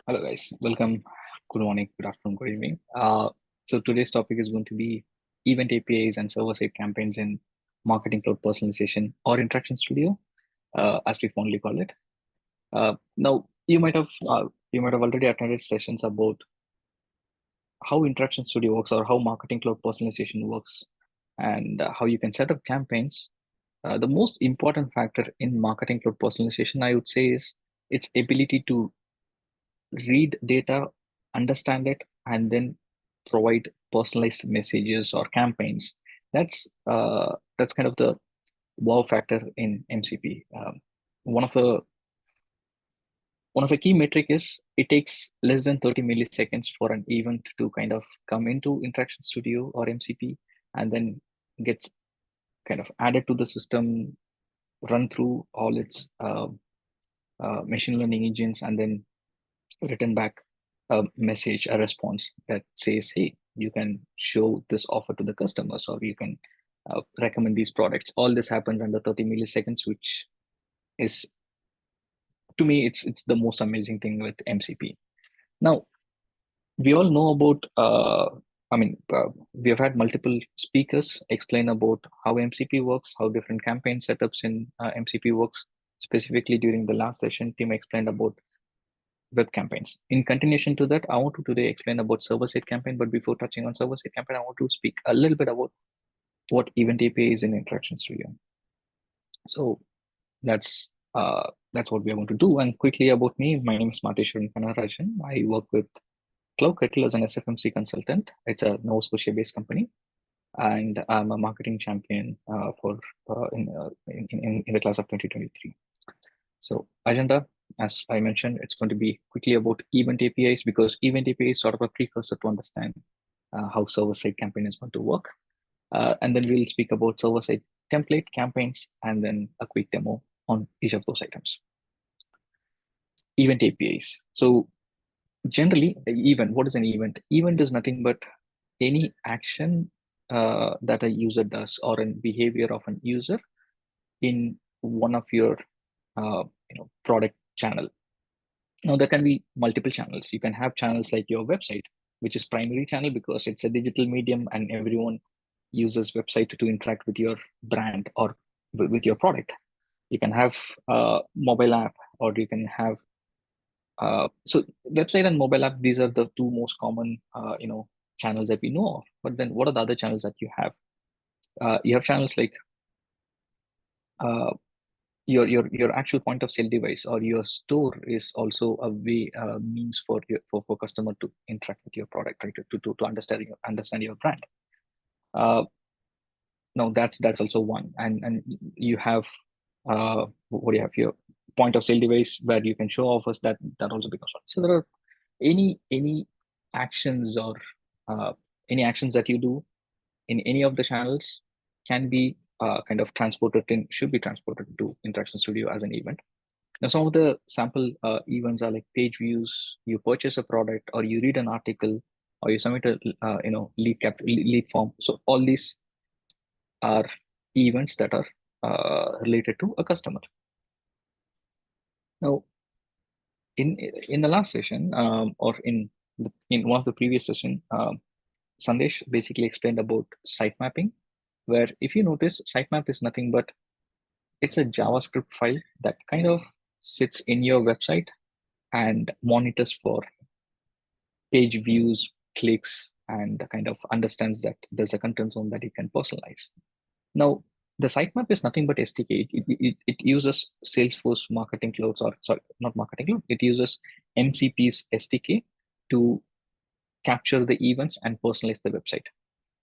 Hello, guys. Welcome. Good morning, good afternoon, good evening. So today's topic is going to be event APIs and server-side campaigns in Marketing Cloud Personalization or Interaction Studio, as we fondly call it. Now, you might have already attended sessions about how Interaction Studio works or how Marketing Cloud Personalization works, and how you can set up campaigns. The most important factor in Marketing Cloud Personalization, I would say, is its ability to read data, understand it, and then provide personalized messages or campaigns. That's kind of the wow factor in MCP. One of the one of the key metric is it takes less than 30 milliseconds for an event to kind of come into Interaction Studio or MCP and then gets kind of added to the system, run through all its machine learning engines, and then written back a message, a response that says, hey, you can show this offer to the customers, or you can recommend these products. All this happens under 30 milliseconds, which is, to me, it's the most amazing thing with MCP. Now, we all know about, we have had multiple speakers explain about how MCP works, how different campaign setups in MCP works. Specifically during the last session, Tim explained about web campaigns. In continuation to that, I want to today explain about server-side campaign. But before touching on server-side campaign, I want to speak a little bit about what Event API is in Interaction Studio. So that's what we are going to do. And quickly about me, my name is Kanagarajan. I work with Cloud Kettle as an SFMC consultant. It's a Nova Scotia-based company, and I'm a marketing champion in the class of 2023. So agenda, as I mentioned, it's going to be quickly about event APIs, because event API is sort of a precursor to understand how server-side campaign is going to work. And then we'll speak about server-side template campaigns, and then a quick demo on each of those items. Event APIs. So generally, what is an event? Event is nothing but any action that a user does, or a behavior of an user in one of your product channel. Now, there can be multiple channels. You can have channels like your website, which is primary channel because it's a digital medium and everyone uses website to interact with your brand or with your product. You can have a mobile app, or you can have so website and mobile app. These are the two most common channels that we know of. But then, what are the other channels that you have? You have channels like uh, your actual point of sale device, or your store is also a way means for customer to interact with your product, right? To understand your brand. No, that's also one. And you have what do you have here? Point of sale device where you can show offers. That also becomes one. So there are any actions, or uh, any actions that you do in any of the channels can be should be transported to Interaction Studio as an event. Now, some of the sample events are like page views, you purchase a product, or you read an article, or you submit a lead form. So all these are events that are related to a customer. Now, in the last session, or in one of the previous session, Sandesh basically explained about site mapping, where if you notice, sitemap is nothing but it's a JavaScript file that kind of sits in your website and monitors for page views, clicks, and kind of understands that there's a content zone that you can personalize. Now, the sitemap is nothing but SDK. It uses Salesforce Marketing Clouds, or sorry, not Marketing Cloud. It uses MCP's SDK to capture the events and personalize the website.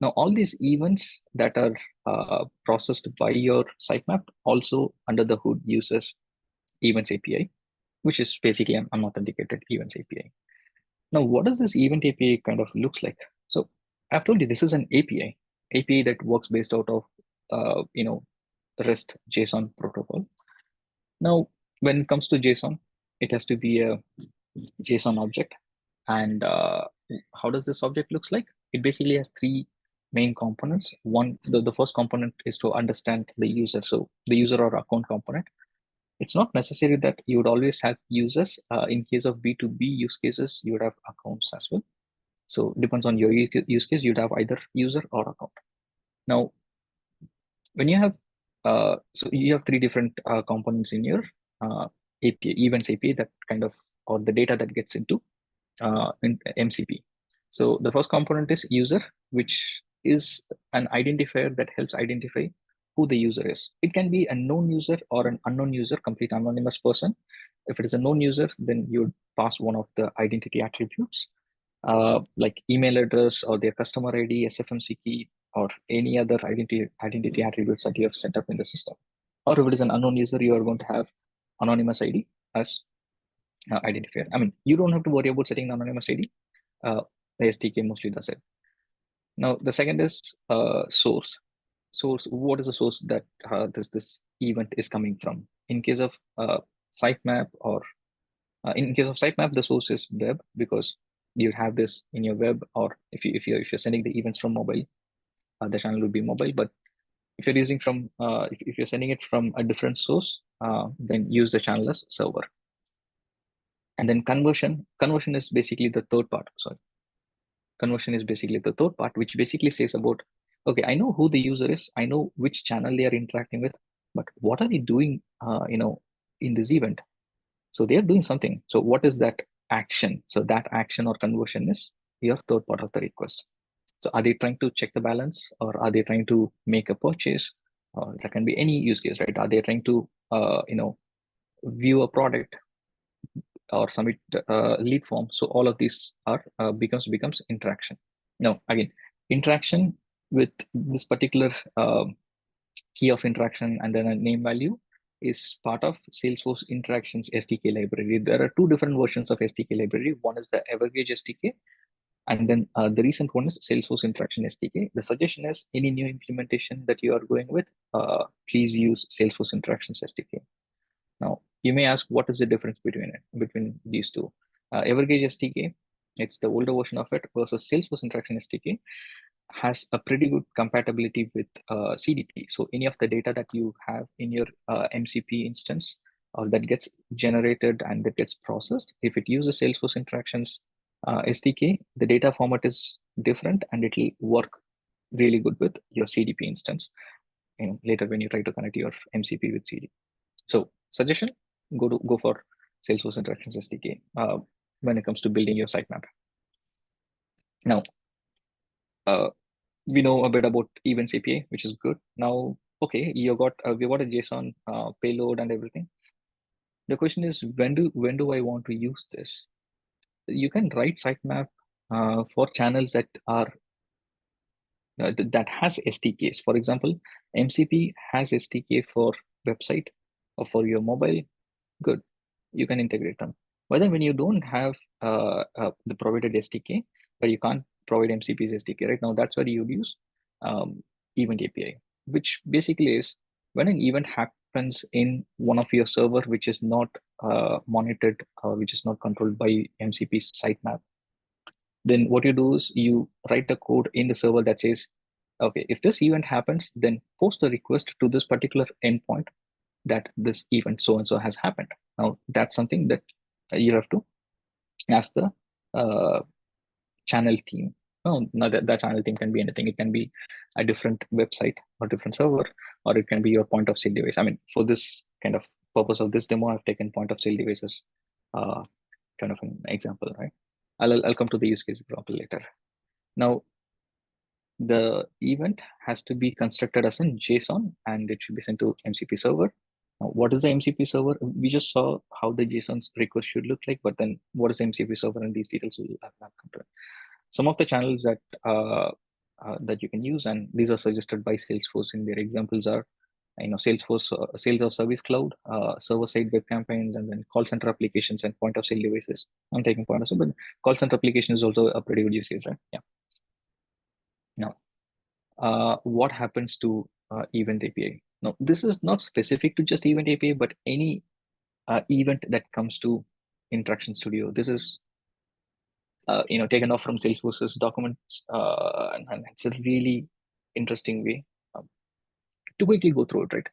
Now, all these events that are processed by your sitemap also under the hood uses Events API, which is basically an unauthenticated Events API. Now, what does this Event API kind of looks like? So I've told you this is an API that works based out of REST JSON protocol. Now, when it comes to JSON, it has to be a JSON object. And how does this object looks like? It basically has three main components. One, the first component is to understand the user. So the user or account component. It's not necessary that you would always have users. In case of B2B use cases, you would have accounts as well. So depends on your use case, you'd have either user or account. Now, when you have so you have three different components in your API, events API, that kind of, or the data that gets into in MCP. So the first component is user, which is an identifier that helps identify who the user is. It can be a known user or an unknown user, complete anonymous person. If it is a known user, then you would pass one of the identity attributes, like email address or their customer ID, SFMC key, or any other identity attributes that you have set up in the system. Or if it is an unknown user, you are going to have anonymous ID as identifier. I mean, you don't have to worry about setting an anonymous ID. The SDK mostly does it. Now, the second is source. Source. What is the source that this event is coming from? In case of sitemap, or in case of sitemap, the source is web, because you have this in your web, or if you're sending the events from mobile, the channel would be mobile. But if you're using from if you're sending it from a different source, then use the channel as server. And then conversion is basically the third part. Sorry, conversion is basically the third part, which basically says about, okay, I know who the user is, I know which channel they are interacting with, but what are they doing in this event? So they are doing something. So what is that action? So that action or conversion is your third part of the request. So are they trying to check the balance, or are they trying to make a purchase? Or that can be any use case, right? Are they trying to view a product or submit lead form? So all of these are becomes interaction. Now again, interaction with this particular key of interaction and then a name value is part of Salesforce Interactions SDK library. There are two different versions of SDK library. One is the Evergage SDK, and then the recent one is Salesforce Interaction SDK. The suggestion is, any new implementation that you are going with, please use Salesforce Interactions SDK. Now, you may ask, what is the difference between these two? Evergage SDK, it's the older version of it, versus Salesforce Interaction SDK, has a pretty good compatibility with CDP. So any of the data that you have in your MCP instance, or that gets generated and that gets processed, if it uses Salesforce Interactions SDK, the data format is different and it will work really good with your CDP instance. Later when you try to connect your MCP with CDP. So suggestion, go for Salesforce Interactions SDK when it comes to building your sitemap. Now, we know a bit about Events API, which is good. Now, okay, we got a JSON payload and everything. The question is, when do I want to use this? You can write sitemap for channels that are that has SDKs. For example, MCP has SDK for website or for your mobile. Good, you can integrate them. But then when you don't have the provided SDK, but you can't provide MCP's SDK right now, that's where you would use Event API, which basically is when an event happens in one of your server, which is not monitored, which is not controlled by MCP's sitemap, then what you do is you write the code in the server that says, okay, if this event happens, then post a request to this particular endpoint that this event so and so has happened. Now that's something that you have to ask the channel team. No, that channel team can be anything. It can be a different website or different server, or it can be your point of sale device. I mean, for this kind of purpose of this demo, I've taken point of sale devices kind of an example, right? I'll come to the use case example later. Now, the event has to be constructed as in JSON and it should be sent to MCP server. Now, what is the MCP server? We just saw how the JSON request should look like, but then what is the MCP server, and these details will have come to it. Some of the channels that you can use, and these are suggested by Salesforce in their examples, are Salesforce Sales or Service Cloud, server-side web campaigns, and then call center applications and point of sale devices. I'm taking point of sale, but call center application is also a pretty good use case, right? Yeah. Now, what happens to Event API? Now, this is not specific to just Event API, but any event that comes to Interaction Studio. This is taken off from Salesforce's documents, and it's a really interesting way to quickly go through it, right?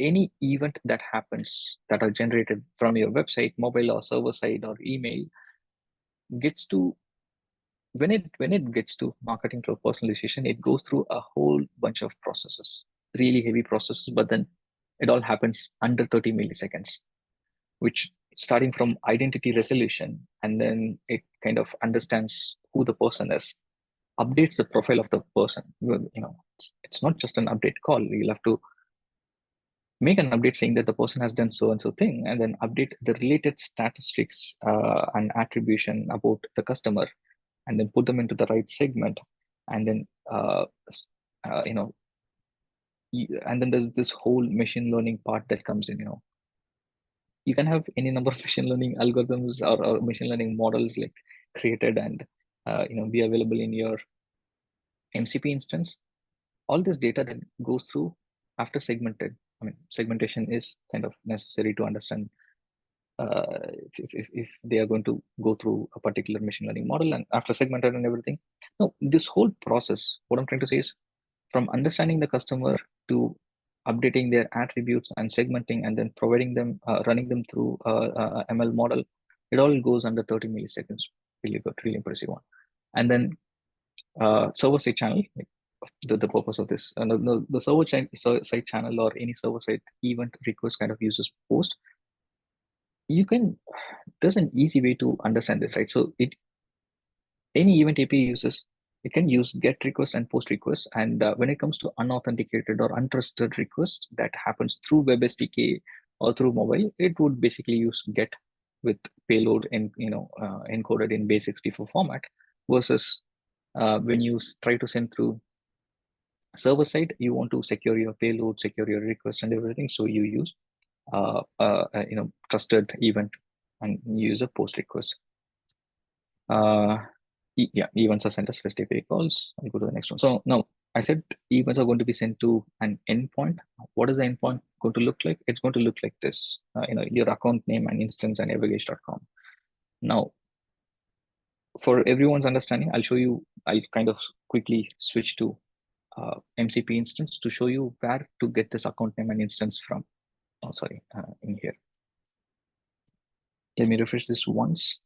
any event that happens that are generated from your website, mobile or server side or email gets to when it gets to marketing cloud personalization, it goes through a whole bunch of processes, really heavy processes, but then it all happens under 30 milliseconds, which starting from identity resolution, and then it kind of understands who the person is, updates the profile of the person. It's not just an update call. You'll have to make an update saying that the person has done so and so thing, and then update the related statistics and attribution about the customer, and then put them into the right segment, and then uh, you know and then there's this whole machine learning part that comes in. You can have any number of machine learning algorithms or machine learning models like created and be available in your MCP instance. All this data that goes through after segmented. I mean, segmentation is kind of necessary to understand if they are going to go through a particular machine learning model, and after segmented and everything. No, this whole process, what I'm trying to say is, from understanding the customer to updating their attributes and segmenting and then providing them, running them through a ML model, it all goes under 30 milliseconds. Really good, really impressive one. And then server side channel, like the purpose of this, the side channel or any server side event request kind of uses post. You can, there's an easy way to understand this, right? So any event API uses, it can use get request and post request. And when it comes to unauthenticated or untrusted requests that happens through Web SDK or through mobile, it would basically use get with payload and encoded in base64 format, versus when you try to send through server side, you want to secure your payload, secure your request and everything. So you use trusted event and use a post request. Yeah, events are sent as REST API calls. I'll go to the next one. So now I said events are going to be sent to an endpoint. What is the endpoint going to look like? It's going to look like this. Your account name and instance and evergage.com. Now, for everyone's understanding, I'll kind of quickly switch to MCP instance to show you where to get this account name and instance from. Oh, sorry, in here. Let me refresh this once.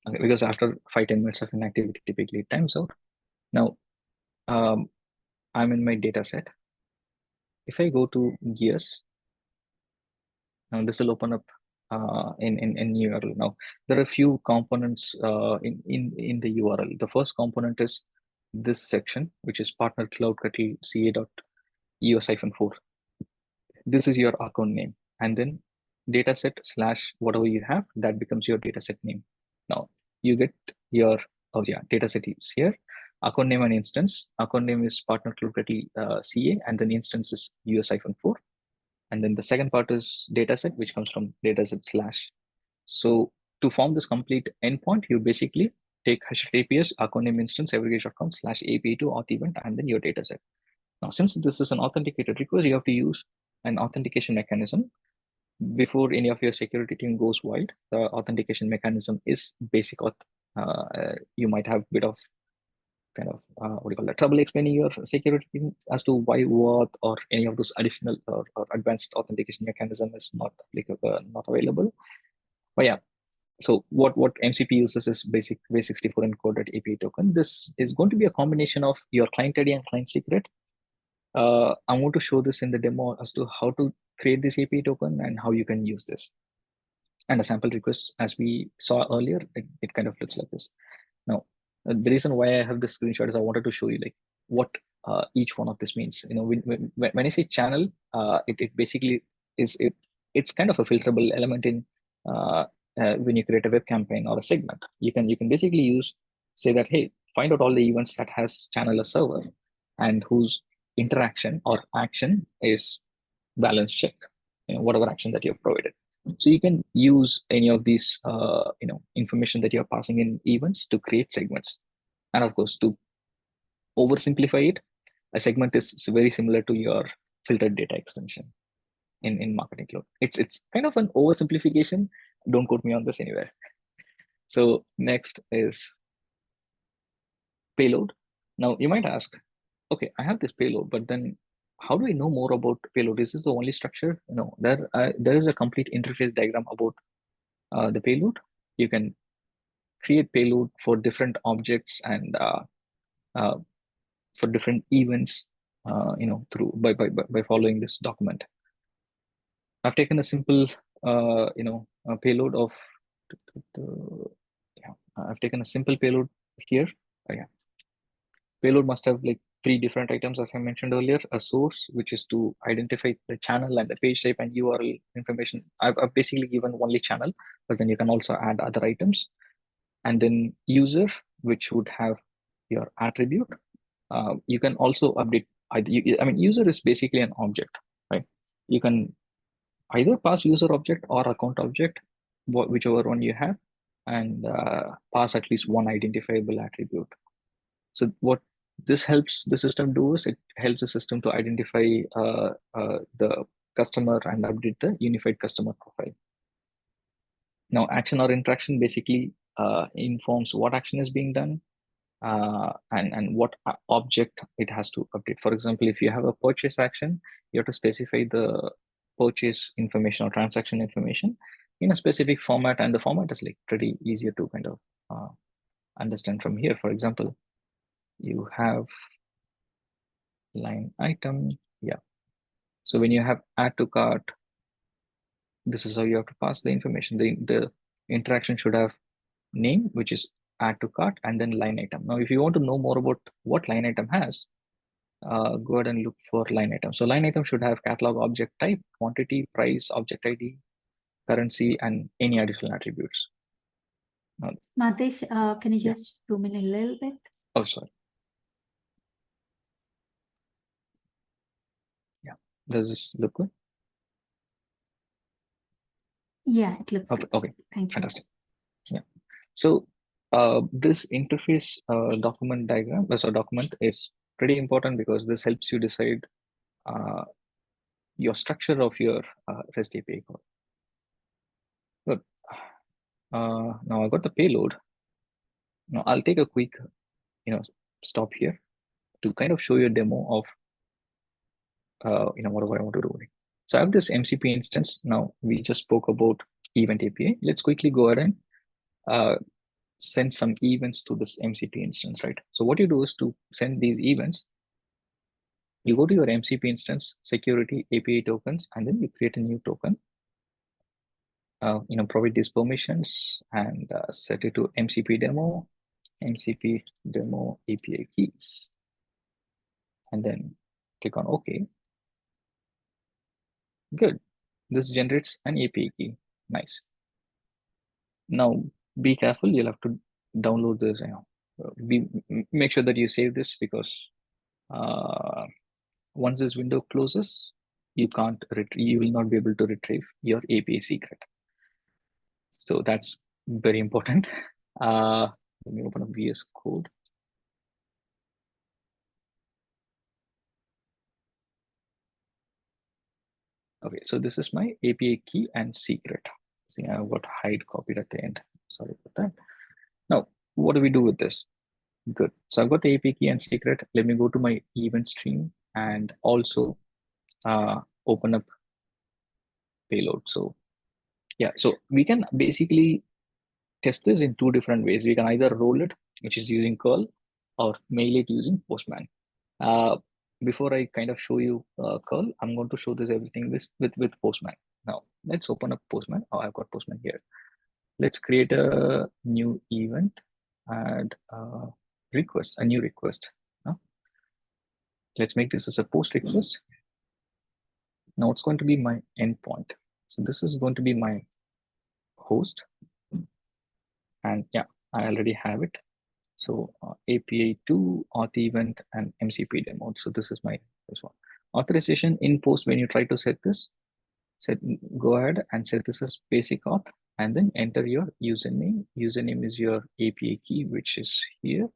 Okay, because after 5-10 minutes of inactivity, typically it times out. Now, I'm in my data set. If I go to gears, now this will open up in URL. Now, there are a few components in the URL. The first component is this section, which is partner cloud ca.us-4. This is your account name, and then dataset / whatever you have, that becomes your dataset name. Now you get your dataset is here. Account name and instance. Account name is partner cloud CA, and then instance is US-4. And then the second part is dataset, which comes from dataset /. So to form this complete endpoint, you basically take HTTPS account name instance evergage.com /API to auth event, and then your dataset. Now, since this is an authenticated request, you have to use an authentication mechanism before any of your security team goes wild. The authentication mechanism is basic auth. You might have a bit of kind of trouble explaining your security team as to why what or any of those additional or advanced authentication mechanism is not applicable, not available. But yeah, so what MCP uses is basic base64 encoded API token. This is going to be a combination of your client ID and client secret. I'm going to show this in the demo as to how to create this API token and how you can use this. And a sample request, as we saw earlier, it kind of looks like this. Now, the reason why I have this screenshot is I wanted to show you like what each one of this means. When I say channel, it basically it's kind of a filterable element in when you create a web campaign or a segment. You can basically say that, hey, find out all the events that has channel a server and whose interaction or action is balance check, whatever action that you've provided. So you can use any of these information that you're passing in events to create segments. And of course, to oversimplify it, a segment is very similar to your filtered data extension in Marketing Cloud. It's kind of an oversimplification. Don't quote me on this anywhere. So next is payload. Now you might ask, okay, I have this payload, but then how do I know more about payload? Is this the only structure? No, there is a complete interface diagram about the payload. You can create payload for different objects and uh, for different events, through by following this document. I've taken a simple, payload of, yeah, I've taken a simple payload here. Yeah, payload must have like three different items, as I mentioned earlier. A source, which is to identify the channel and the page type and URL information. I've basically given only channel, but then you can also add other items. And then user, which would have your attribute. You can also update. I mean, user is basically an object, right? You can either pass user object or account object, whichever one you have, and pass at least one identifiable attribute. So what this helps the system do is it helps the system to identify the customer and update the unified customer profile. Now, action or interaction basically informs what action is being done, and what object it has to update. For example, if you have a purchase action, you have to specify the purchase information or transaction information in a specific format, and the format is like pretty easier to kind of understand from here. For example, you have line item, yeah. So when you have add to cart, this is how you have to pass the information. The interaction should have name, which is add to cart, and then line item. Now, if you want to know more about what line item has, go ahead and look for line item. So line item should have catalog object type, quantity, price, object ID, currency, and any additional attributes. Matesh, can you Yeah. just zoom in a little bit? Oh, sorry. Yeah. Does this look good? Yeah, it looks good. Okay. Thank you. Fantastic. Yeah. So this interface document diagram, so document is pretty important because this helps you decide your structure of your REST API call. Good. Now I got the payload. Now I'll take a quick, stop here to kind of show you a demo of, whatever I want to do. So I have this MCP instance. Now we just spoke about event API. Let's quickly go ahead and send some events to this MCP instance, right? So what you do is to send these events, you go to your MCP instance, security, API tokens, and then you create a new token. Provide these permissions and set it to MCP demo API keys, and then click on OK. Good. This generates an API key. Nice. Now be careful. You'll have to download this. Make sure that you save this, because once this window closes, you will not be able to retrieve your API secret. So that's very important. Let me open up VS Code. Okay, so this is my API key and secret. See, I've got hide copied at the end. Sorry about that. Now, what do we do with this? Good. So I've got the API key and secret. Let me go to my event stream and also open up payload. So yeah, so we can basically test this in two different ways. We can either roll it, which is using curl, or mail it using Postman. Before I kind of show you curl, I'm going to show this everything with Postman. Now let's open up Postman. Oh, I've got Postman here. Let's create a new event and a new request. Let's make this as a post request. Now it's going to be my endpoint. So this is going to be my host. And yeah, I already have it. So API 2, auth event, and MCP demo. So this is my first one. Authorization in post, when you try to set this, go ahead and set this as basic auth, and then enter your username. Username is your API key, which is here.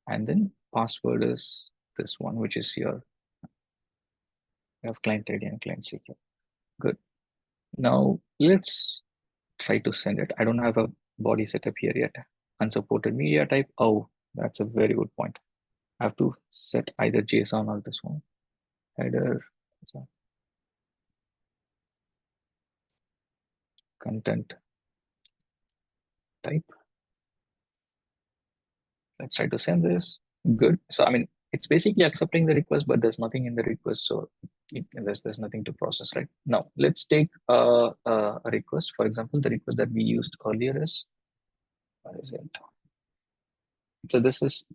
And then password is this one, which is your client ID and client secret. Good. Now let's try to send it. I don't have a body setup here yet. Unsupported media type. Oh, that's a very good point. I have to set either JSON or this one header. So content type. Let's try to send this. Good. So I mean, it's basically accepting the request, but there's nothing in the request, so there's nothing to process right now. Let's take a request. For example, the request that we used earlier is, what is it? So this is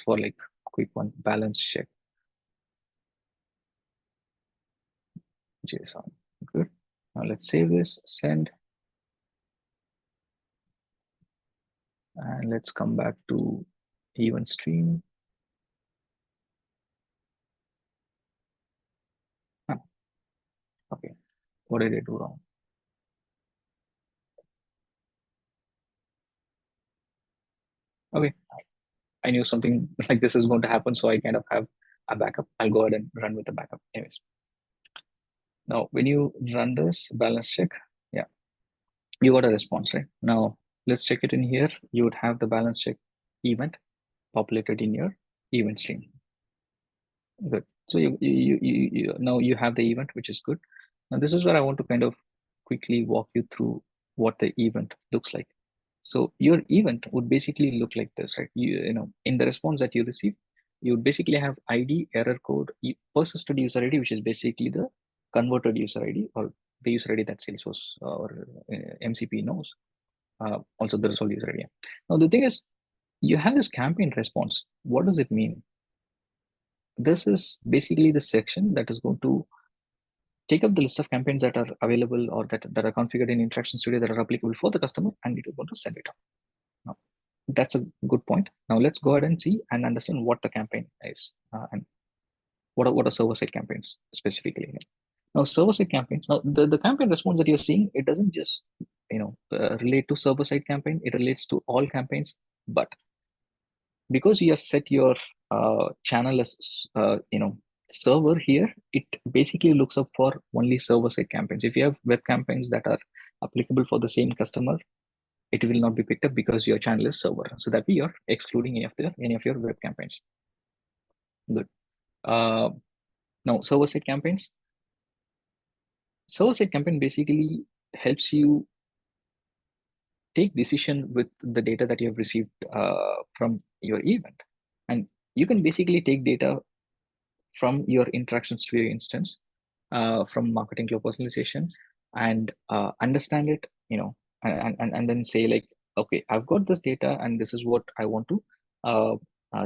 for like quick one, balance check JSON. Good. Now let's save this, send, and let's come back to event stream. Okay, what did I do wrong? Okay, I knew something like this is going to happen, so I kind of have a backup. I'll go ahead and run with the backup. Anyways, now when you run this balance check, yeah, you got a response, right? Now let's check it in here. You would have the balance check event populated in your event stream. Good. So now you have the event, which is good. Now this is where I want to kind of quickly walk you through what the event looks like. So your event would basically look like this, right? You know, in the response that you receive, you would basically have ID, error code, persisted user ID, which is basically the converted user ID or the user ID that Salesforce or MCP knows. Also the result user ID. Now the thing is, you have this campaign response. What does it mean? This is basically the section that is going to take up the list of campaigns that are available or that are configured in Interaction Studio that are applicable for the customer, and it is going to send it out. Now, that's a good point. Now let's go ahead and see and understand what the campaign is and what are server-side campaigns specifically. Now, server-side campaigns. Now, the campaign response that you're seeing, it doesn't just relate to server-side campaign. It relates to all campaigns, but because you have set your channel as server here, it basically looks up for only server side campaigns. If you have web campaigns that are applicable for the same customer, it will not be picked up because your channel is server. So that way you're excluding any of your web campaigns. Good. Now server side campaigns. Server side campaign basically helps you take decision with the data that you have received from your event, and you can basically take data from your Interaction Studio instance, from Marketing Cloud Personalization, and understand it, and then say like, okay, I've got this data, and this is what I want to,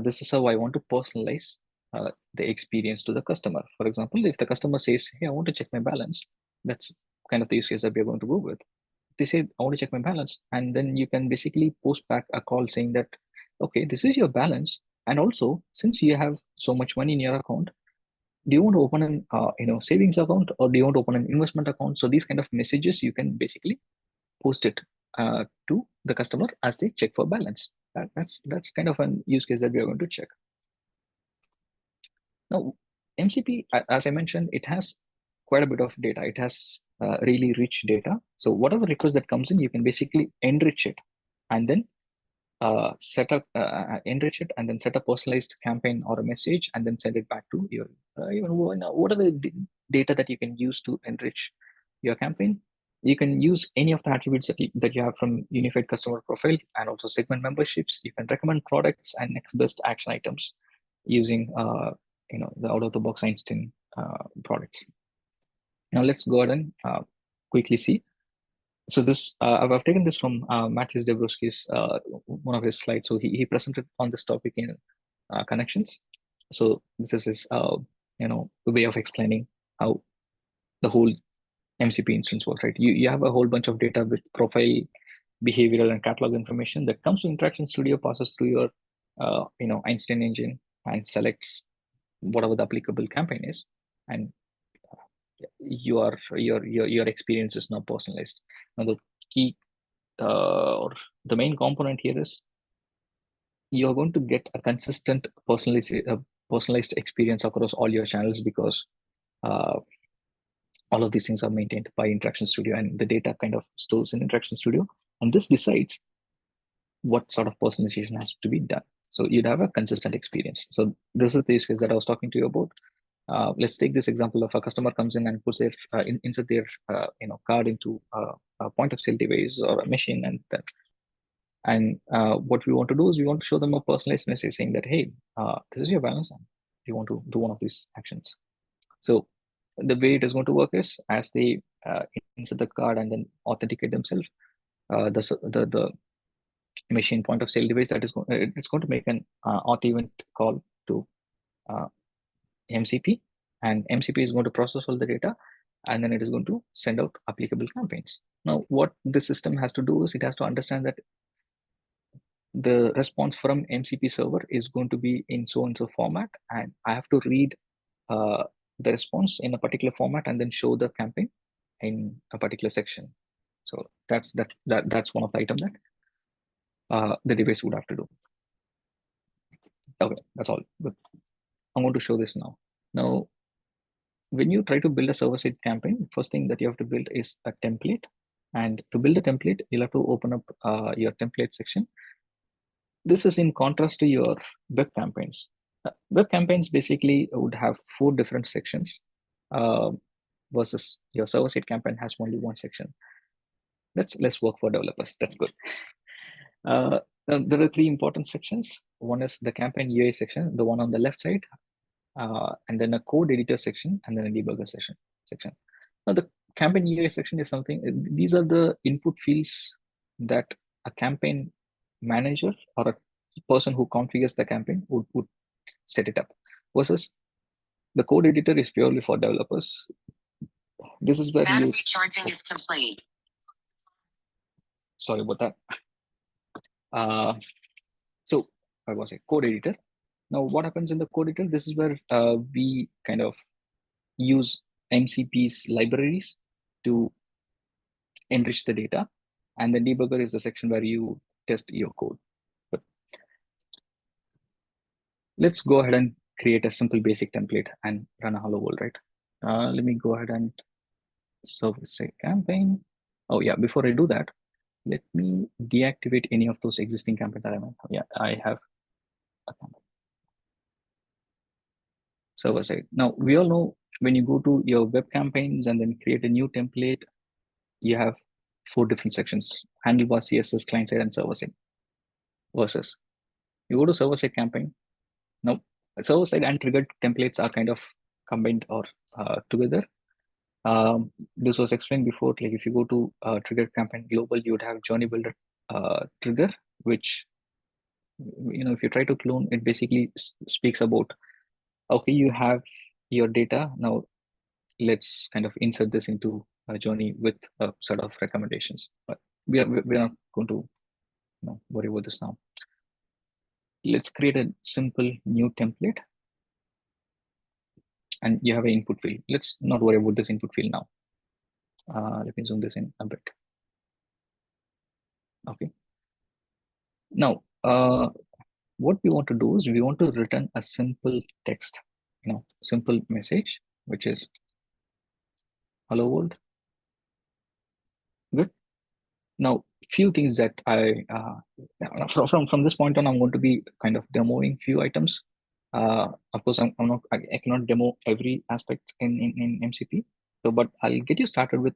this is how I want to personalize the experience to the customer. For example, if the customer says, hey, I want to check my balance, that's kind of the use case that we're going to go with. They say, I want to check my balance, and then you can basically post back a call saying that, okay, this is your balance, and also since you have so much money in your account, do you want to open an savings account, or do you want to open an investment account? So these kind of messages you can basically post it to the customer as they check for balance. That's kind of an use case that we are going to check. Now, MCP, as I mentioned, it has quite a bit of data. It has really rich data. So whatever request that comes in, you can basically enrich it and then enrich it and then set a personalized campaign or a message and then send it back to your whatever data that you can use to enrich your campaign. You can use any of the attributes that you have from unified customer profile and also segment memberships. You can recommend products and next best action items using the out of the box Einstein products. Now let's go ahead and quickly see. So this I've taken this from Matthew Dabrowski's one of his slides. So he presented on this topic in connections. So this is his way of explaining how the whole MCP instance works. Right, you have a whole bunch of data with profile, behavioral, and catalog information that comes to Interaction Studio, passes through your Einstein engine, and selects whatever the applicable campaign is, and your experience is now personalized. Now the key or the main component here is you're going to get a consistent personalized experience across all your channels because all of these things are maintained by Interaction Studio, and the data kind of stores in Interaction Studio, and this decides what sort of personalization has to be done. So you'd have a consistent experience. So this is the use case that I was talking to you about. Let's take this example of a customer comes in and puts their insert their card into a point of sale device or a machine, and what we want to do is we want to show them a personalized message saying that, hey, this is your balance and you want to do one of these actions. So the way it is going to work is as they insert the card and then authenticate themselves, the machine point of sale device that is it's going to make an auth event call to uh, MCP, and MCP is going to process all the data, and then it is going to send out applicable campaigns. Now, what the system has to do is it has to understand that the response from MCP server is going to be in so and so format, and I have to read the response in a particular format and then show the campaign in a particular section. So that's one of the items that the device would have to do. Okay, that's all. But I'm going to show this now. Now, when you try to build a server-side campaign, first thing that you have to build is a template. And to build a template, you'll have to open up your template section. This is in contrast to your web campaigns. Web campaigns basically would have 4 different sections versus your server-side campaign has only one section. Let's work for developers. That's good. There are 3 important sections. One is the campaign UI section, the one on the left side, and then a code editor section, and then a debugger section. Now, the campaign UI section is something, these are the input fields that a campaign manager or a person who configures the campaign would set it up, versus the code editor is purely for developers. This is where battery charging is complete. Sorry about that. So I was a code editor. Now, what happens in the code editor? This is where we kind of use MCP's libraries to enrich the data, and the debugger is the section where you test your code. But let's go ahead and create a simple basic template and run a hello world, right? Let me go ahead and service a campaign. Oh yeah, before I do that, let me deactivate any of those existing campaigns that I have. Yeah, I have a campaign. Server side. Now, we all know when you go to your web campaigns and then create a new template, you have 4 different sections: handlebar, CSS, client side, and server side. Versus you go to server side campaign. Now, server side and triggered templates are kind of combined or together. This was explained before. Like if you go to triggered campaign global, you would have journey builder trigger, which, if you try to clone, it basically speaks about, okay, you have your data now, let's kind of insert this into a journey with a set of recommendations. But we're not going to worry about this now. Let's create a simple new template, and you have an input field. Let's not worry about this input field now. Let me zoom this in a bit. Okay. Now, what we want to do is we want to return a simple text, simple message, which is hello world. Good. Now, few things that from this point on, I'm going to be kind of demoing few items. Of course, I cannot demo every aspect in MCP. So, but I'll get you started with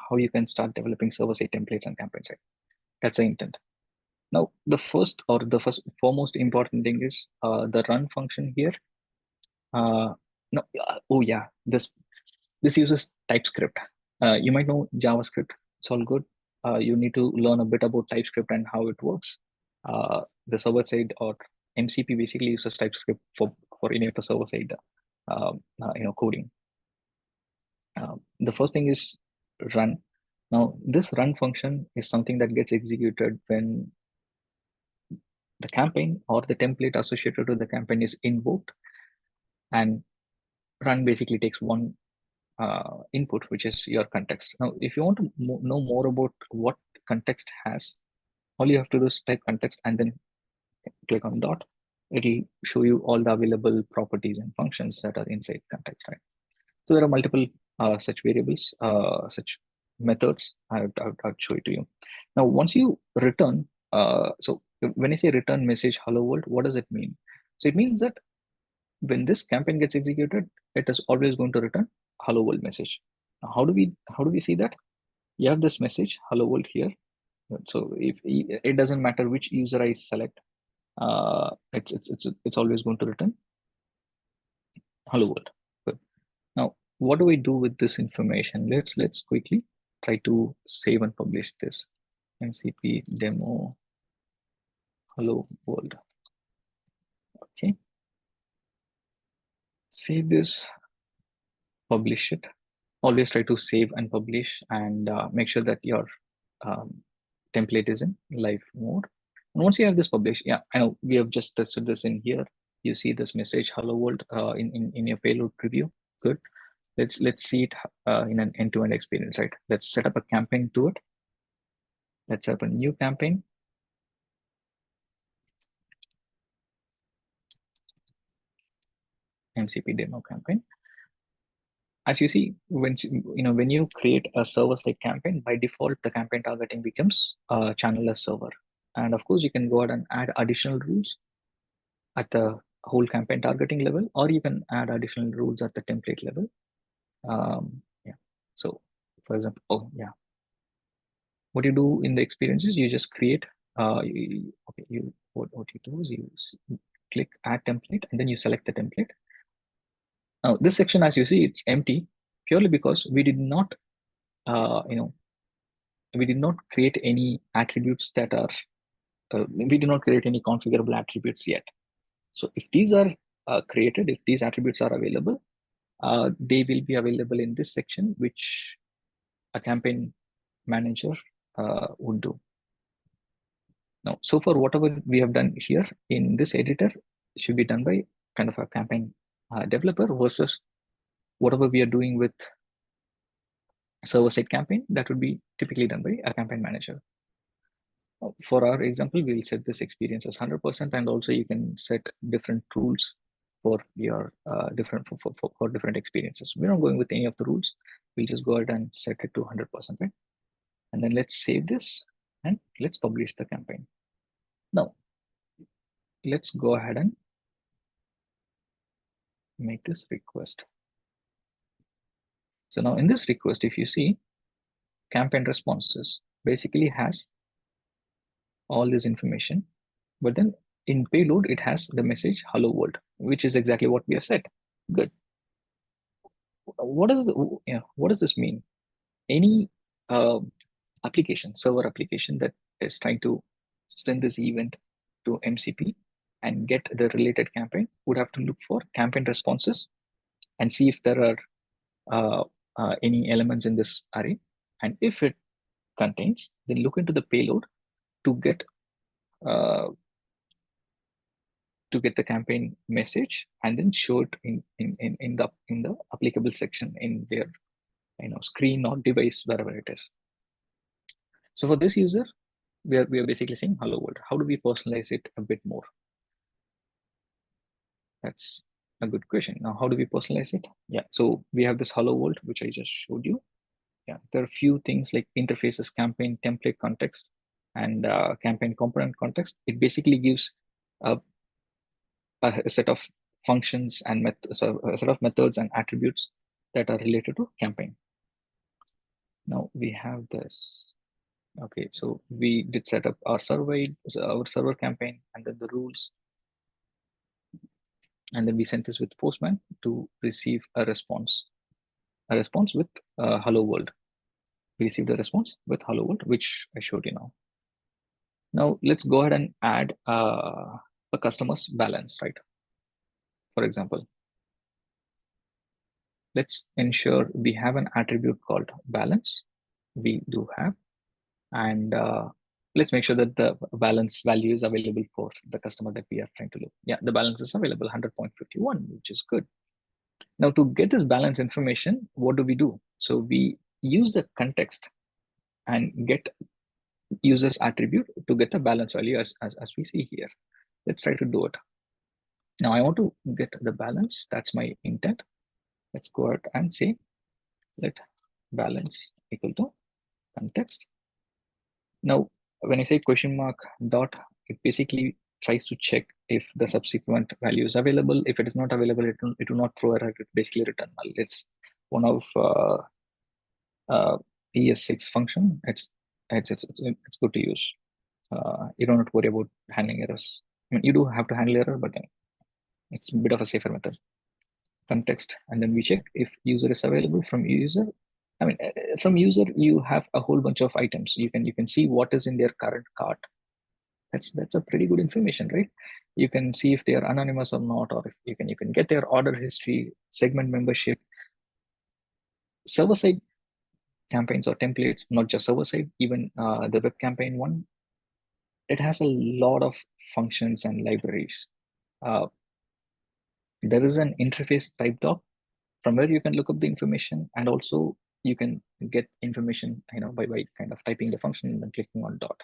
how you can start developing server-side templates and campaign side. That's the intent. Now, the foremost important thing is the run function here. No, oh yeah, this uses TypeScript. You might know JavaScript. It's all good. You need to learn a bit about TypeScript and how it works. The server side or MCP basically uses TypeScript for any of the server side coding. The first thing is run. Now, this run function is something that gets executed when the campaign or the template associated to the campaign is invoked, and run basically takes one input, which is your context. Now, if you want to know more about what context has, all you have to do is type context and then click on dot. It'll show you all the available properties and functions that are inside context, right? So there are multiple such variables, such methods. I would show it to you. Now, once you return, so When I say return message hello world, what does it mean? So it means that when this campaign gets executed, it is always going to return hello world message. Now, how do we see that? You have this message hello world here. So if it doesn't matter which user I select, it's always going to return hello world. Good. Now, what do we do with this information? Let's quickly try to save and publish this. MCP demo hello world. Okay, save this, publish it. Always try to save and publish, and make sure that your um, template is in live mode. And once you have this published, yeah, I know we have just tested this in here. You see this message hello world in your payload preview. Good. Let's see it in an end-to-end experience, right? Let's set up a campaign to it. Let's set up a new campaign. MCP demo campaign. As you see, when you create a server-side campaign, by default, the campaign targeting becomes a channel-less server. And of course, you can go ahead and add additional rules at the whole campaign targeting level, or you can add additional rules at the template level. Yeah. So, for example, what you do in the experiences, you just create. What you do is you click add template, and then you select the template. Now, this section, as you see, it's empty purely because we did not, we did not create any attributes that are, we did not create any configurable attributes yet. So if these are created, if these attributes are available, they will be available in this section, which a campaign manager would do. Now, so far, whatever we have done here in this editor should be done by kind of a campaign developer versus whatever we are doing with server-side campaign, that would be typically done by a campaign manager. For our example, we'll set this experience as 100%, and also you can set different rules for your for different experiences. We're not going with any of the rules. We'll just go ahead and set it to 100%, right? And then let's save this and let's publish the campaign. Now, let's go ahead and make this request. So now in this request, if you see, campaign responses basically has all this information, but then in payload, it has the message hello world, which is exactly what we have set. Good. What does this mean? Any application, server application that is trying to send this event to MCP and get the related campaign would have to look for campaign responses and see if there are any elements in this array. And if it contains, then look into the payload to get uh, the campaign message and then show it in the applicable section in their screen or device, wherever it is. So for this user, we are basically saying hello world. How do we personalize it a bit more? That's a good question. Now, how do we personalize it? Yeah, so we have this hello world, which I just showed you. Yeah, there are a few things like interfaces, campaign template context, and campaign component context. It basically gives a set of functions and so a set of methods and attributes that are related to campaign. Now we have this. Okay, so we did set up our server campaign, and then the rules, and then we sent this with Postman to receive a response with hello world. We received a response with hello world, which I showed you now. Now let's go ahead and add a customer's balance, right? For example, let's ensure we have an attribute called balance. We do have, and let's make sure that the balance value is available for the customer that we are trying to look. Yeah, the balance is available 100.51, which is good. Now to get this balance information, what do we do? So we use the context and get user's attribute to get the balance value as we see here. Let's try to do it. Now I want to get the balance. That's my intent. Let's go ahead and say let balance equal to context. Now, when I say question mark dot it basically tries to check if the subsequent value is available. If it is not available, it will not throw error. It basically return null. It's one of PS6 function. It's good to use. You don't have to worry about handling errors. I mean, you do have to handle error, but then it's a bit of a safer method. Context, and then we check if user is available. From user, I mean, from user, you have a whole bunch of items. You can see what is in their current cart. That's a pretty good information, right? You can see if they are anonymous or not, or if you can get their order history, segment membership, server side campaigns or templates, not just server side, even the web campaign one. It has a lot of functions and libraries. Uh, there is an interface type doc from where you can look up the information, and also you can get information, by kind of typing the function and then clicking on dot.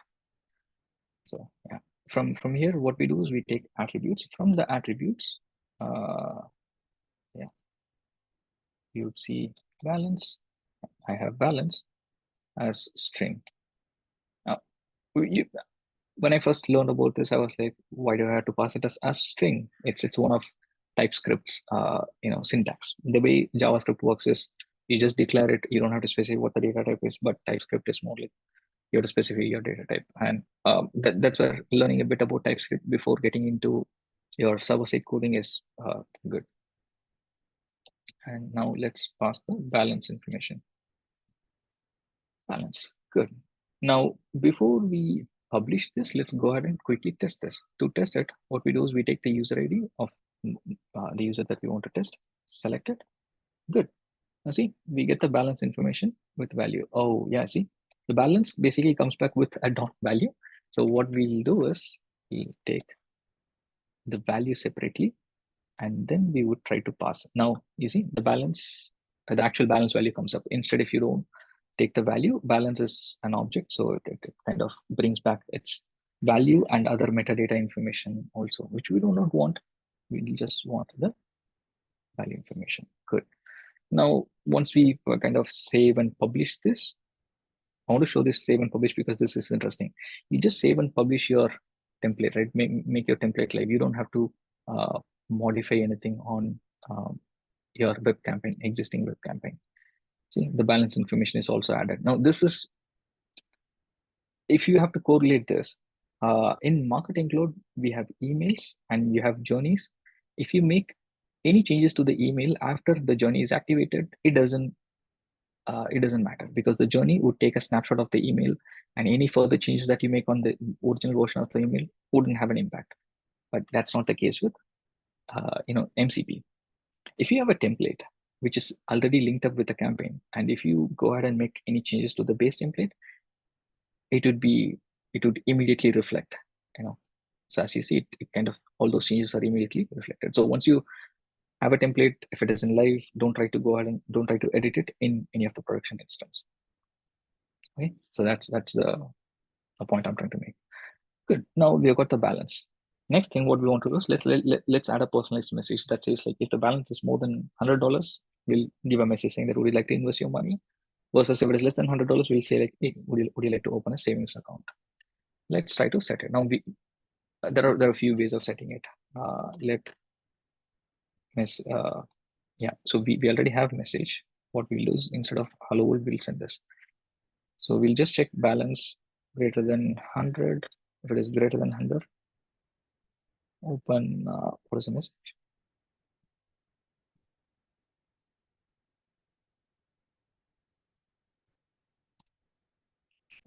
So yeah, from here, what we do is we take attributes. From the attributes, yeah, you would see balance. I have balance as string. Now, you, when I first learned about this, I was like, why do I have to pass it as string? It's one of TypeScript's syntax. The way JavaScript works is you just declare it. You don't have to specify what the data type is, but TypeScript is more like you have to specify your data type. And that's where learning a bit about TypeScript before getting into your server-side coding is good. And now let's pass the balance information. Balance, good. Now, before we publish this, let's go ahead and quickly test this. To test it, what we do is we take the user ID of the user that we want to test, select it, good. Now see, we get the balance information with value. Oh yeah, see, the balance basically comes back with a dot value. So what we'll do is we'll take the value separately, and then we would try to pass. Now, you see, the actual balance value comes up. Instead, if you don't take the value, balance is an object, so it kind of brings back its value and other metadata information also, which we do not want. We just want the value information. Good. Now, once we kind of save and publish this, I want to show this save and publish because this is interesting. You just save and publish your template, right? Make your template live. You don't have to modify anything on your web campaign, existing web campaign. See, the balance information is also added. Now, this is, if you have to correlate this, in Marketing Cloud, we have emails and you have journeys. If you make any changes to the email after the journey is activated, it doesn't matter, because the journey would take a snapshot of the email, and any further changes that you make on the original version of the email wouldn't have an impact. But that's not the case with MCP. If you have a template which is already linked up with the campaign, and if you go ahead and make any changes to the base template, it would immediately reflect. So as you see, it kind of, all those changes are immediately reflected. So once you have a template, if it is in live, don't try to edit it in any of the production instance. Okay, so that's the point I'm trying to make. Good. Now we have got the balance. Next thing, what we want to do is let's add a personalized message that says, like, if the balance is more than $100, we'll give a message saying that would you like to invest your money. Versus if it is less than $100, we'll say, like, hey, would you like to open a savings account? Let's try to set it. Now there are a few ways of setting it. Yeah. So we already have message. What we'll do is, instead of hello world, we'll send this. So we'll just check balance greater than 100. If it is greater than 100, open, what is the message?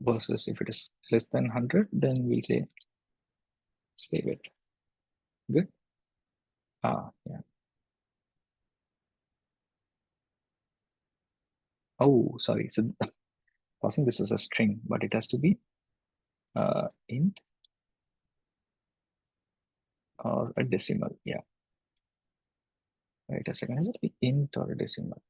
Versus if it is less than 100, then we'll say save it. Good. Yeah. Oh, sorry. So passing this is a string, but it has to be int or a decimal. Yeah. Wait a second. Is it int or a decimal?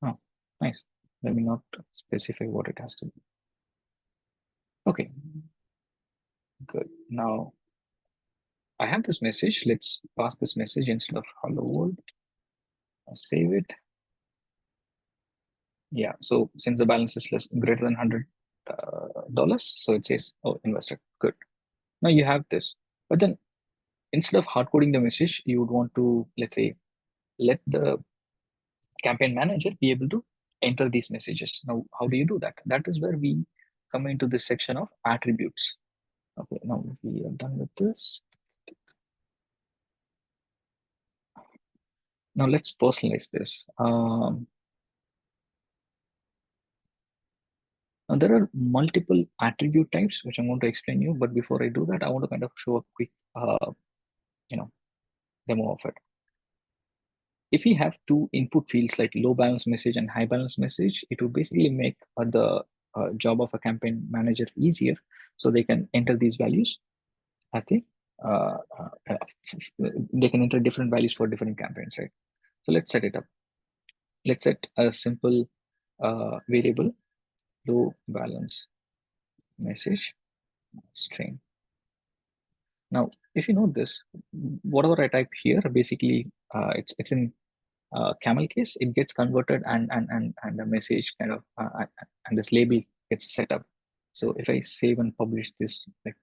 Oh, nice. Let me not specify what it has to be. Okay. Good. Now I have this message. Let's pass this message instead of hello world. I'll save it. Yeah. So since the balance is greater than 100, dollars. So it says, oh, invested. Good. Now you have this. But then instead of hard coding the message, you would want to, let's say, let the campaign manager be able to enter these messages. Now, how do you do that? That is where we come into this section of attributes. Okay, now we are done with this. Now let's personalize this. Now there are multiple attribute types, which I'm going to explain you. But before I do that, I want to kind of show a quick, demo of it. If we have two input fields like low balance message and high balance message, it would basically make the job of a campaign manager easier, so they can enter these values as uh, uh, they can enter different values for different campaigns, right? So let's set it up. Let's set a simple variable low balance message string. Now, if you note this, whatever I type here, basically it's in camel case. It gets converted and the message kind of and this label gets set up. So if I save and publish this, like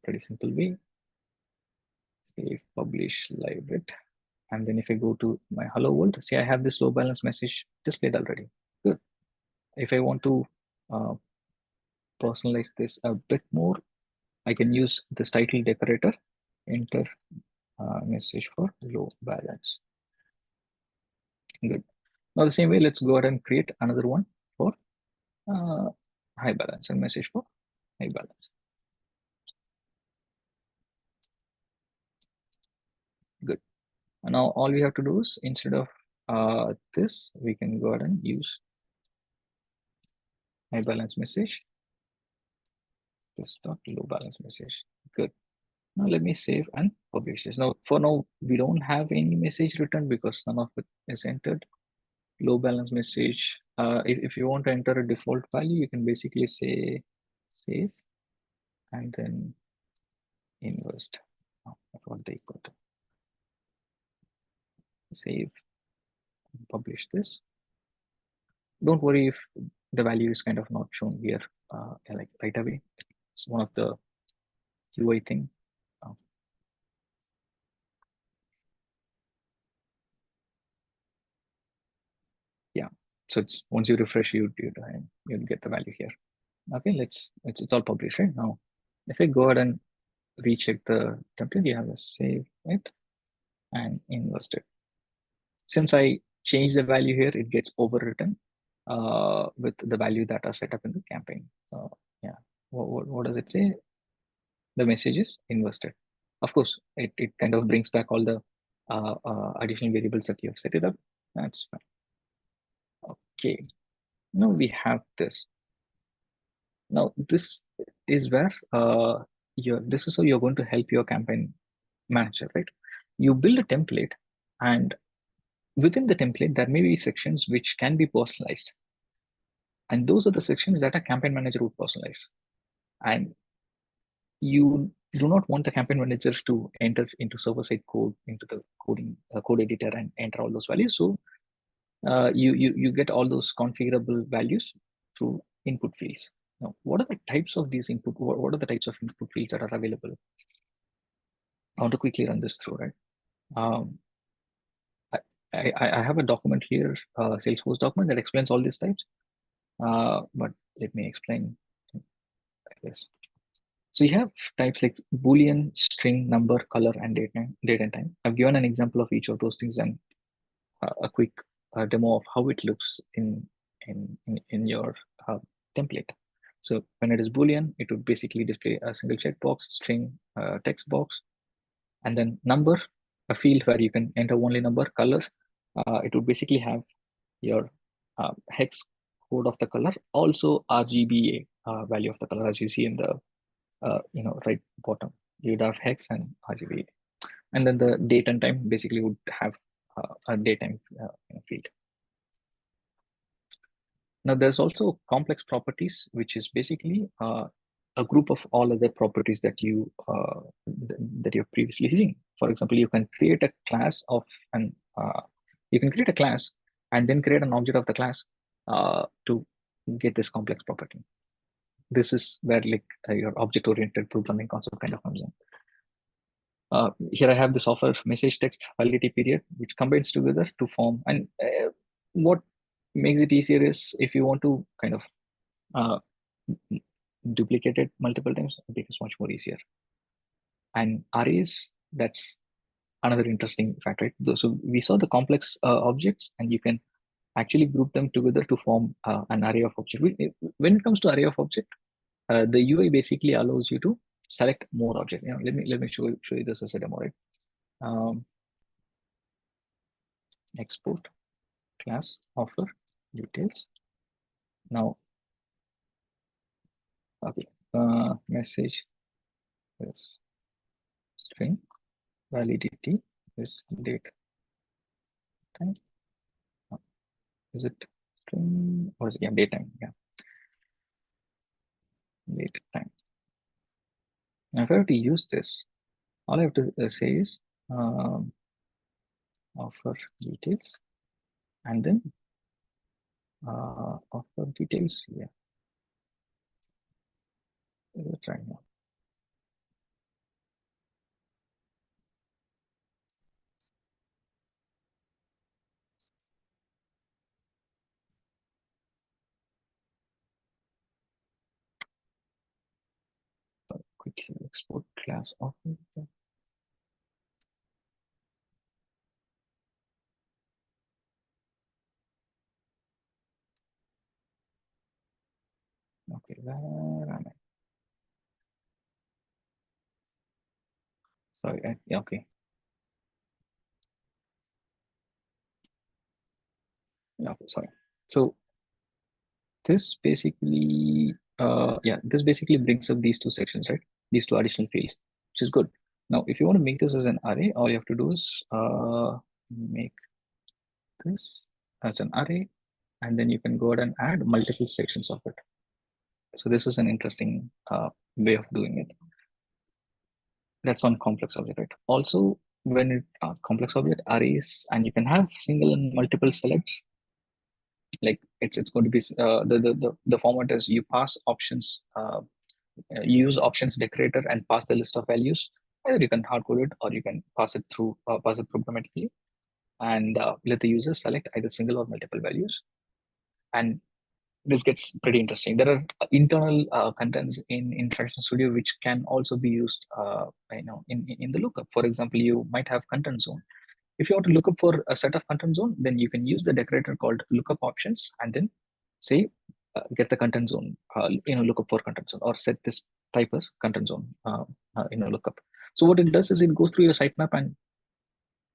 pretty simple way, save, publish, live it, and then if I go to my hello world, see I have this low balance message displayed already. Good. If I want to personalize this a bit more, I can use this title decorator, enter message for low balance. Good. Now the same way, let's go ahead and create another one for high balance and message for high balance. Good. And now all we have to do is instead of this, we can go ahead and use high balance message, this dot low balance message. Good. Now let me save and publish this. Now for now, we don't have any message returned because none of it is entered. Low balance message. If you want to enter a default value, you can basically say save and then invest. What they equal to. Save, publish this. Don't worry if the value is kind of not shown here like right away. It's one of the UI thing. Yeah, so it's once you refresh, you'll get the value here. Okay, it's all published right now. If I go ahead and recheck the template, you have to save it and invest it. Since I change the value here, it gets overwritten with the value that are set up in the campaign. So yeah, what does it say? The message is invested. Of course, it kind of brings back all the additional variables that you have set it up. That's fine. Okay, now we have this. Now this is where this is how you're going to help your campaign manager, right? You build a template, and within the template, there may be sections which can be personalized. And those are the sections that a campaign manager would personalize. And you do not want the campaign manager to enter into server-side code into the code editor and enter all those values. So you get all those configurable values through input fields. Now, what are the types of these input? What are the types of input fields that are available? I want to quickly run this through, right? Um, I have a document here, Salesforce document that explains all these types. But let me explain this. So you have types like Boolean, string, number, color, and date and time. I've given an example of each of those things and a quick demo of how it looks in your template. So when it is Boolean, it would basically display a single checkbox, string, text box, and then number, a field where you can enter only number, color. It would basically have your hex code of the color, also RGBA value of the color, as you see in the right bottom. You'd have hex and RGBA, and then the date and time basically would have a daytime field. Now there's also complex properties, which is basically a group of all other properties that that you've previously seen. For example, you can create a class of an you can create a class and then create an object of the class to get this complex property. this is where like your object-oriented programming concept kind of comes in. Here I have this offer message text validity period, which combines together to form. And what makes it easier is if you want to kind of duplicate it multiple times, it becomes much more easier. And arrays, that's another interesting fact, right? So we saw the complex objects, and you can actually group them together to form an array of objects. When it comes to array of object, the UI basically allows you to select more objects. Let me show you this as a demo, right? Export class offer details. Now, okay, message is string, validity is date time. Is it string or is it, yeah, date time? Yeah, date time. Now, if I have to use this, all I have to say is offer details, and then offer details. Yeah, let's try now. Quickly export class offer. Okay, where am I? Sorry, yeah, okay. Yeah, okay, sorry. So this basically, this basically brings up these two sections, right? These two additional fields, which is good. Now, if you want to make this as an array, all you have to do is make this as an array, and then you can go ahead and add multiple sections of it. So this is an interesting way of doing it. That's on complex object, right? Also, when it complex object arrays, and you can have single and multiple selects. Like it's going to be the format is you pass options, you use options decorator and pass the list of values. Either you can hard code it or you can pass it through pass it programmatically, and let the user select either single or multiple values. And this gets pretty interesting. There are internal contents in Interaction Studio which can also be used, in the lookup. For example, you might have content zone. If you want to look up for a set of content zone, then you can use the decorator called lookup options, and then say get the content zone, look up for content zone, or set this type as content zone, lookup. So what it does is it goes through your sitemap and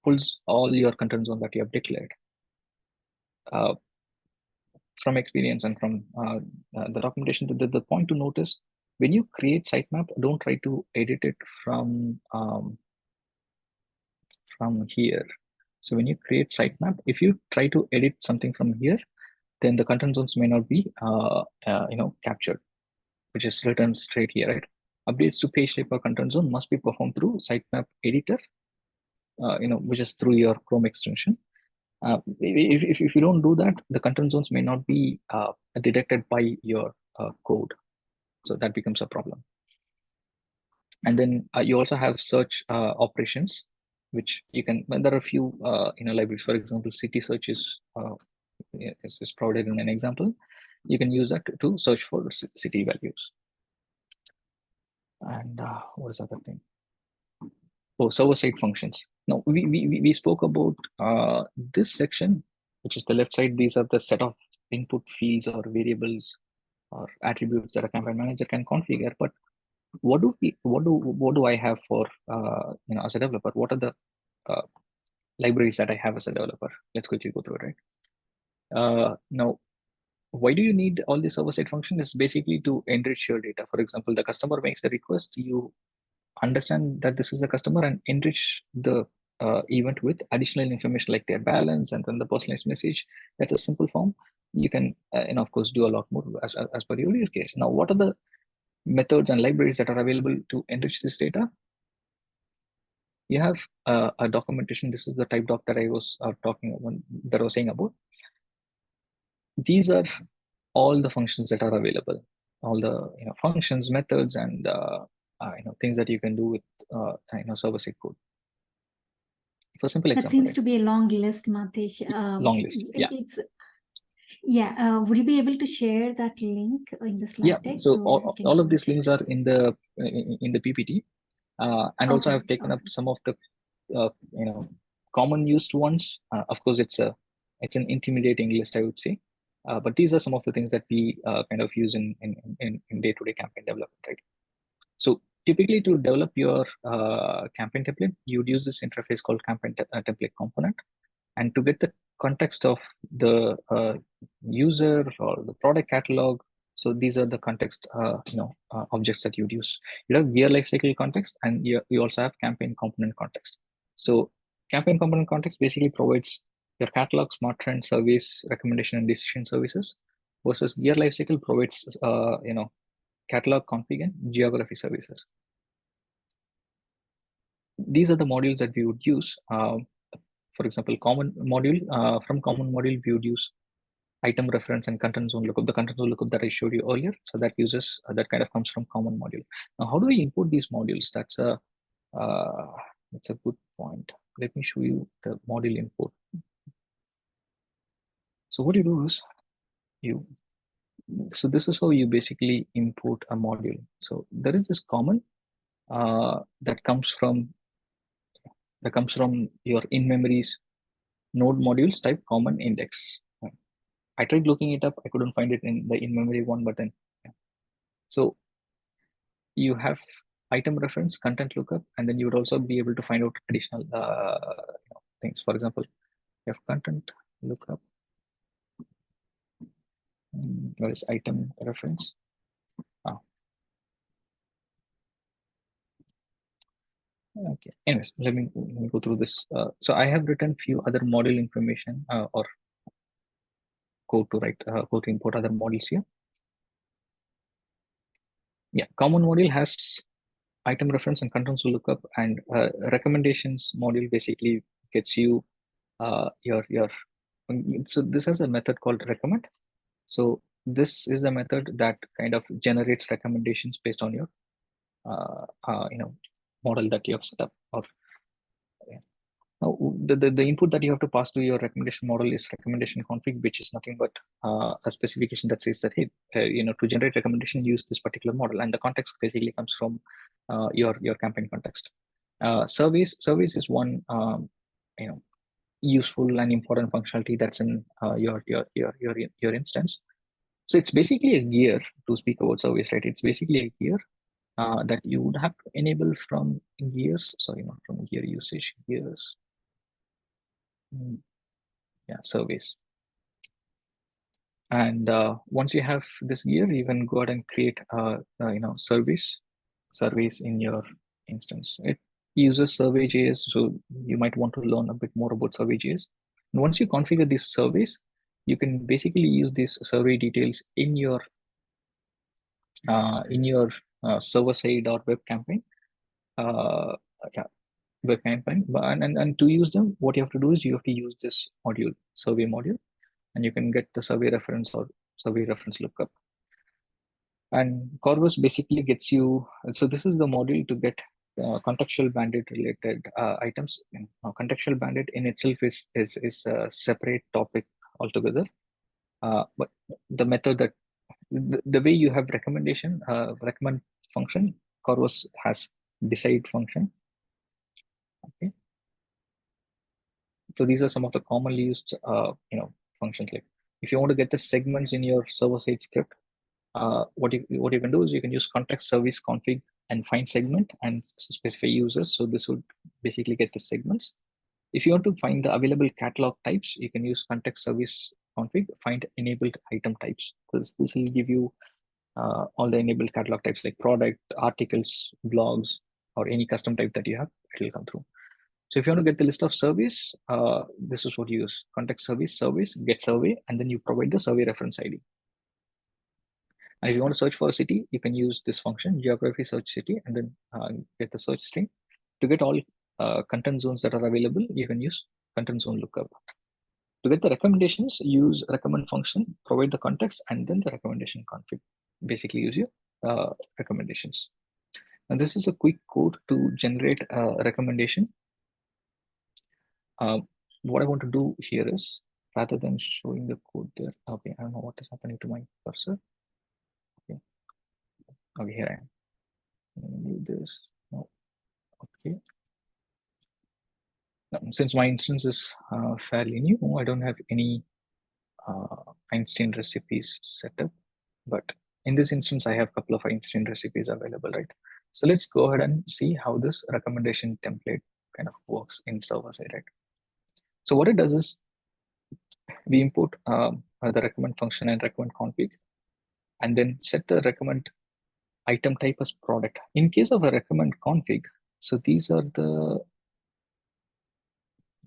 pulls all your content zone that you have declared. From experience and from the documentation, the point to notice, when you create sitemap, don't try to edit it from here. So when you create sitemap, if you try to edit something from here, then the content zones may not be captured, which is written straight here, right? Updates to page type or content zone must be performed through sitemap editor, which is through your Chrome extension. If you don't do that, the content zones may not be detected by your code. So that becomes a problem. And then you also have search operations, which you can, when there are a few libraries. For example, city search is provided in an example. You can use that to search for city values. And what is the other thing? Oh, server-side functions. Now, we spoke about this section, which is the left side. These are the set of input fields or variables or attributes that a campaign manager can configure. But what do I have for as a developer? What are the uh, libraries that I have as a developer? Let's quickly go through it, right? Now, why do you need all these server-side functions? Is basically to enrich your data. For example, the customer makes a request, you understand that this is the customer and enrich the event with additional information like their balance and then the personalized message. That's a simple form. You can, of course, do a lot more as per your use case. Now, what are the methods and libraries that are available to enrich this data? You have a documentation. This is the type doc that I was saying about. These are all the functions that are available. all the functions, methods, and things that you can do with server-side code. For simple That example, seems right? to be a long list, Matesh. Long list. Yeah. It's yeah. Would you be able to share that link in the Yeah. slide deck So so we can all go of and these check? links are in the PPT, and also Okay, I've okay, taken up awesome. some of the uh, you know common used ones. Of course, it's an intimidating list, I would say, but these are some of the things that we kind of use in day-to-day campaign development, right? So typically, to develop your campaign template, you would use this interface called template component. And to get the context of the user or the product catalog, so these are the context objects that you'd use. You have gear lifecycle context, and you also have campaign component context. So campaign component context basically provides your catalog, smart trend, service, recommendation, and decision services, versus gear lifecycle provides catalog, config, and geography services. These are the modules that we would use. For example, common module, from common module, we would use item reference and content zone lookup, the content zone lookup that I showed you earlier. So that uses, that kind of comes from common module. Now, how do we import these modules? Uh, that's a good point. Let me show you the module import. So what you do is so this is how you basically import a module. So there is this common that comes from your in-memories node modules type common index. I tried looking it up. I couldn't find it in the in-memory one, but then yeah. So you have item reference, content lookup, and then you would also be able to find out additional things. For example, you have content lookup. Where is item reference? Ah, okay. Anyways, let me go through this. So I have written few other module information or code to write code to import other modules here. Yeah, common module has item reference and content lookup, and recommendations module basically gets you your so this has a method called recommend. So this is a method that kind of generates recommendations based on your model that you have set up. Or yeah. Now, the input that you have to pass to your recommendation model is recommendation config, which is nothing but a specification that says that, hey, to generate recommendation, use this particular model, and the context basically comes from your campaign context. Surveys is one useful and important functionality that's in your instance. So it's basically a gear, to speak about service, right? It's basically a gear that you would have to enable from gears. Sorry, not from gear usage, gears. Yeah, surveys. And once you have this gear, you can go ahead and create surveys in your instance. It uses survey.js, so you might want to learn a bit more about survey.js. And once you configure these surveys, you can basically use these survey details in your server side or web campaign. Uh, yeah, web campaign. And to use them, what you have to do is you have to use this module, survey module, and you can get the survey reference or survey reference lookup. And Corvus basically gets you, so this is the module to get contextual bandit related items. Contextual bandit in itself is a separate topic altogether. But the method that the way you have recommend function, Corvus has decide function. Okay. So these are some of the commonly used functions. Like if you want to get the segments in your server side script, what you can do is you can use context service config and find segment and specify users. So this would basically get the segments. If you want to find the available catalog types, you can use context service config, find enabled item types. This will give you all the enabled catalog types like product, articles, blogs, or any custom type that you have, it will come through. So if you want to get the list of surveys, this is what you use: context service, get survey, and then you provide the survey reference ID. And if you want to search for a city, you can use this function, geography search city, and then get the search string. To get all content zones that are available, you can use content zone lookup. To get the recommendations, use recommend function, provide the context, and then the recommendation config. basically use your recommendations. And this is a quick code to generate a recommendation. What I want to do here is, rather than showing the code there, okay, I don't know what is happening to my cursor. Okay, okay, here I am. Let me do this. No, okay. Now, since my instance is fairly new, I don't have any Einstein recipes set up, but in this instance, I have a couple of Einstein recipes available, right? So let's go ahead and see how this recommendation template kind of works in server side, right? So what it does is we import the recommend function and recommend config, and then set the recommend item type as product. In case of a recommend config, so these are the,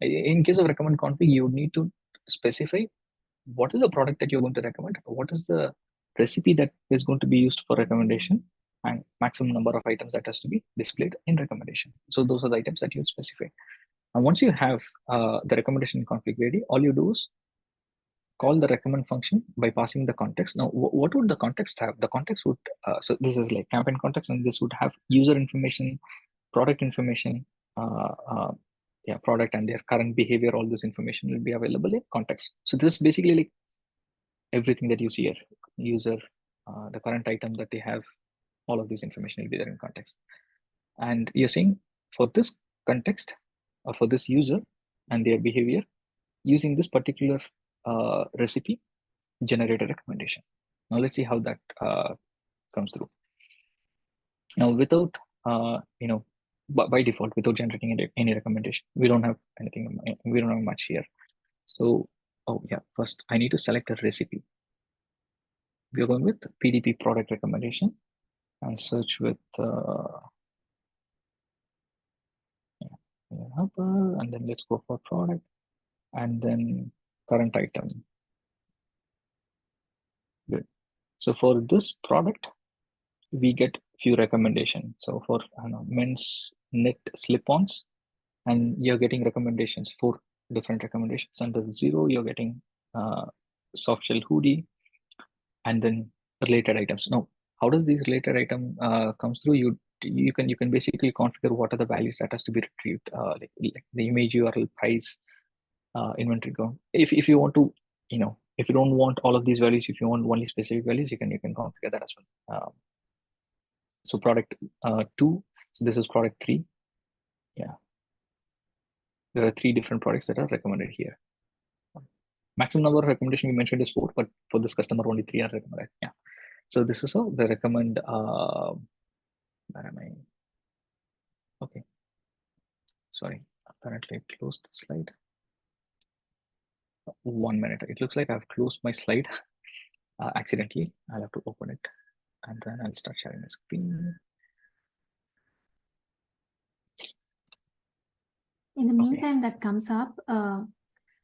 in case of recommend config, you need to specify what is the product that you're going to recommend, what is the recipe that is going to be used for recommendation, and maximum number of items that has to be displayed in recommendation. So those are the items that you specify. And once you have the recommendation config ready, all you do is call the recommend function by passing the context. Now, what would the context have? The context would, so this is like campaign context, and this would have user information, product information, yeah, product and their current behavior. All this information will be available in context. So this is basically like everything that you see here, user, the current item that they have, all of this information will be there in context. And you're saying for this context, or for this user and their behavior, using this particular recipe, generate a recommendation. Now let's see how that comes through. Now without, by default, without generating any recommendation, we don't have anything, we don't have much here. So, oh yeah, first I need to select a recipe. We are going with PDP product recommendation and search with helper, and then let's go for product and then current item. Good. So for this product, we get few recommendations. So for men's knit slip-ons, and you're getting recommendations, 4 different recommendations. Under 0, you're getting soft shell hoodie, and then related items. Now, how does these related item comes through? You can basically configure what are the values that has to be retrieved, like the image URL, price, inventory count. If you want to, if you don't want all of these values, if you want only specific values, you can configure that as well. So product 2, so this is product 3. Yeah, there are 3 different products that are recommended here. Maximum number of recommendation we mentioned is 4, but for this customer only 3 are recommended. Yeah. So this is how they recommend. Where am I? Okay. Sorry. Apparently I closed the slide. 1 minute. It looks like I've closed my slide accidentally. I'll have to open it, and then I'll start sharing the screen. In the meantime, that comes up.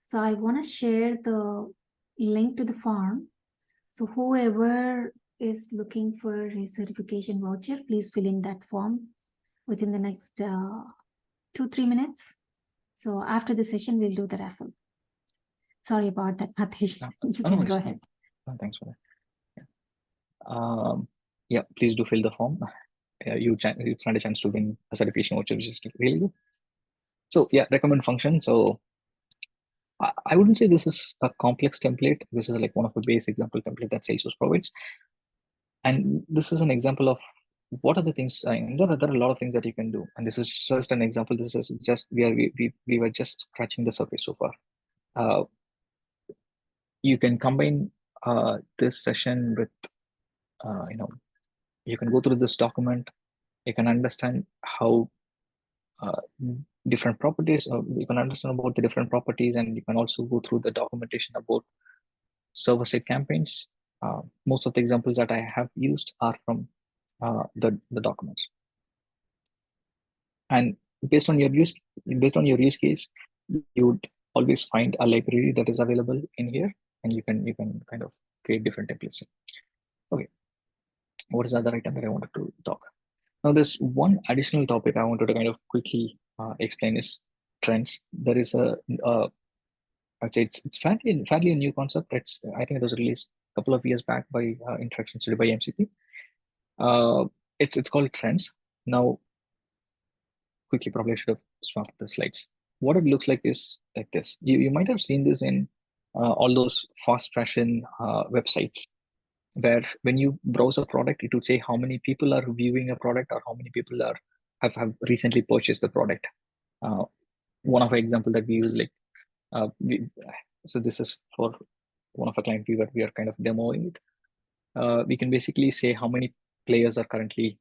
So I want to share the link to the form. So whoever is looking for a certification voucher, please fill in that form within the next 2-3 minutes. So after the session, we'll do the raffle. Sorry about that, Natish. You can go ahead. Thanks for that. Yeah, please do fill the form. It's not a chance to win a certification voucher, which is really good. So yeah, recommend function. So I wouldn't say this is a complex template. This is like one of the base example template that Salesforce provides. And this is an example of what are the things. There are a lot of things that you can do. And this is just an example. This is just, we were just scratching the surface so far. You can combine this session with, you can go through this document. You can understand how different properties, or you can understand about the different properties, and you can also go through the documentation about server-side campaigns. Most of the examples that I have used are from the documents. And based on your use case, you would always find a library that is available in here, and you can kind of create different templates. Okay, what is the other item that I wanted to talk? Now, there's one additional topic I wanted to kind of quickly explain is trends. There is I'd say it's fairly a new concept. I think it was released couple of years back by Interaction Studio by MCP. It's called Trends. Now, quickly, probably I should have swapped the slides. What it looks like is like this. You might have seen this in all those fast fashion websites, where when you browse a product, it would say how many people are viewing a product or how many people have recently purchased the product. One of the example that we use, like we, so this is for one of our client we are kind of demoing it. We can basically say how many players are currently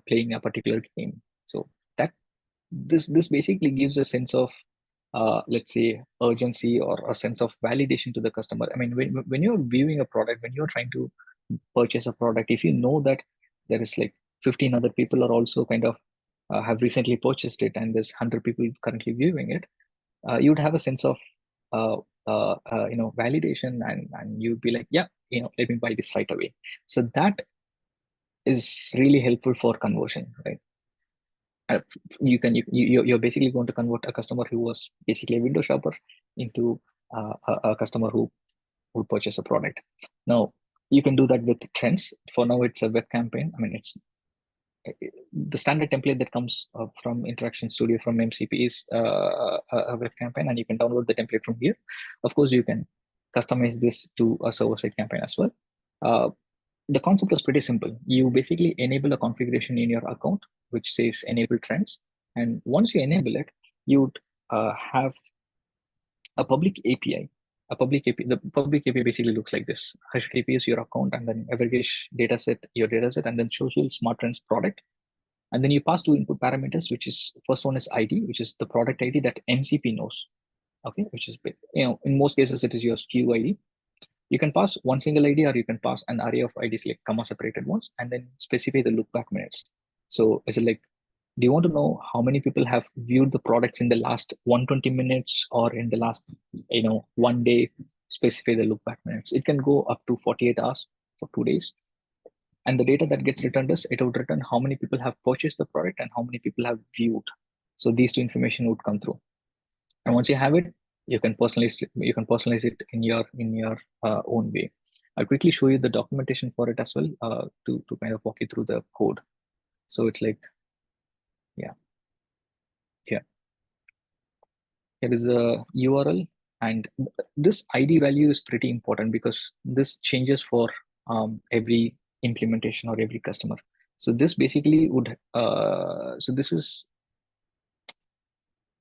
playing a particular game. So that this basically gives a sense of let's say urgency or a sense of validation to the customer. I mean, when you're viewing a product, when you're trying to purchase a product, if you know that there is like 15 other people are also kind of have recently purchased it and there's 100 people currently viewing it, you'd have a sense of uh, validation, and you'd be like, yeah, let me buy this right away. So that is really helpful for conversion, right? uh, you're basically going to convert a customer who was basically a window shopper into a customer who will purchase a product. Now you can do that with trends. For now, it's a web campaign. I mean, it's the standard template that comes from Interaction Studio from MCP is a web campaign, and you can download the template from here. Of course, you can customize this to a server-side campaign as well. Uh, the concept is pretty simple. You basically enable a configuration in your account which says enable trends, and once you enable it, you would have a public API. The public API basically looks like this. HTTP is your account, and then Evergage dataset, your dataset, and then social smart trends product. And then you pass two input parameters, which is first one is ID, which is the product ID that MCP knows. Okay, which is in most cases it is your SKU ID. You can pass one single ID, or you can pass an array of IDs, like comma separated ones, and then specify the look back minutes. So is it like, do you want to know how many people have viewed the products in the last 120 minutes or in the last, one day? Specify the look back minutes. It can go up to 48 hours for 2 days. And the data that gets returned is, it would return how many people have purchased the product and how many people have viewed. So these two information would come through. And once you have it, you can personalize it in your own way. I'll quickly show you the documentation for it as well, to kind of walk you through the code. So it's like, yeah, here here is a URL, and this ID value is pretty important because this changes for every implementation or every customer. So this basically would so this is,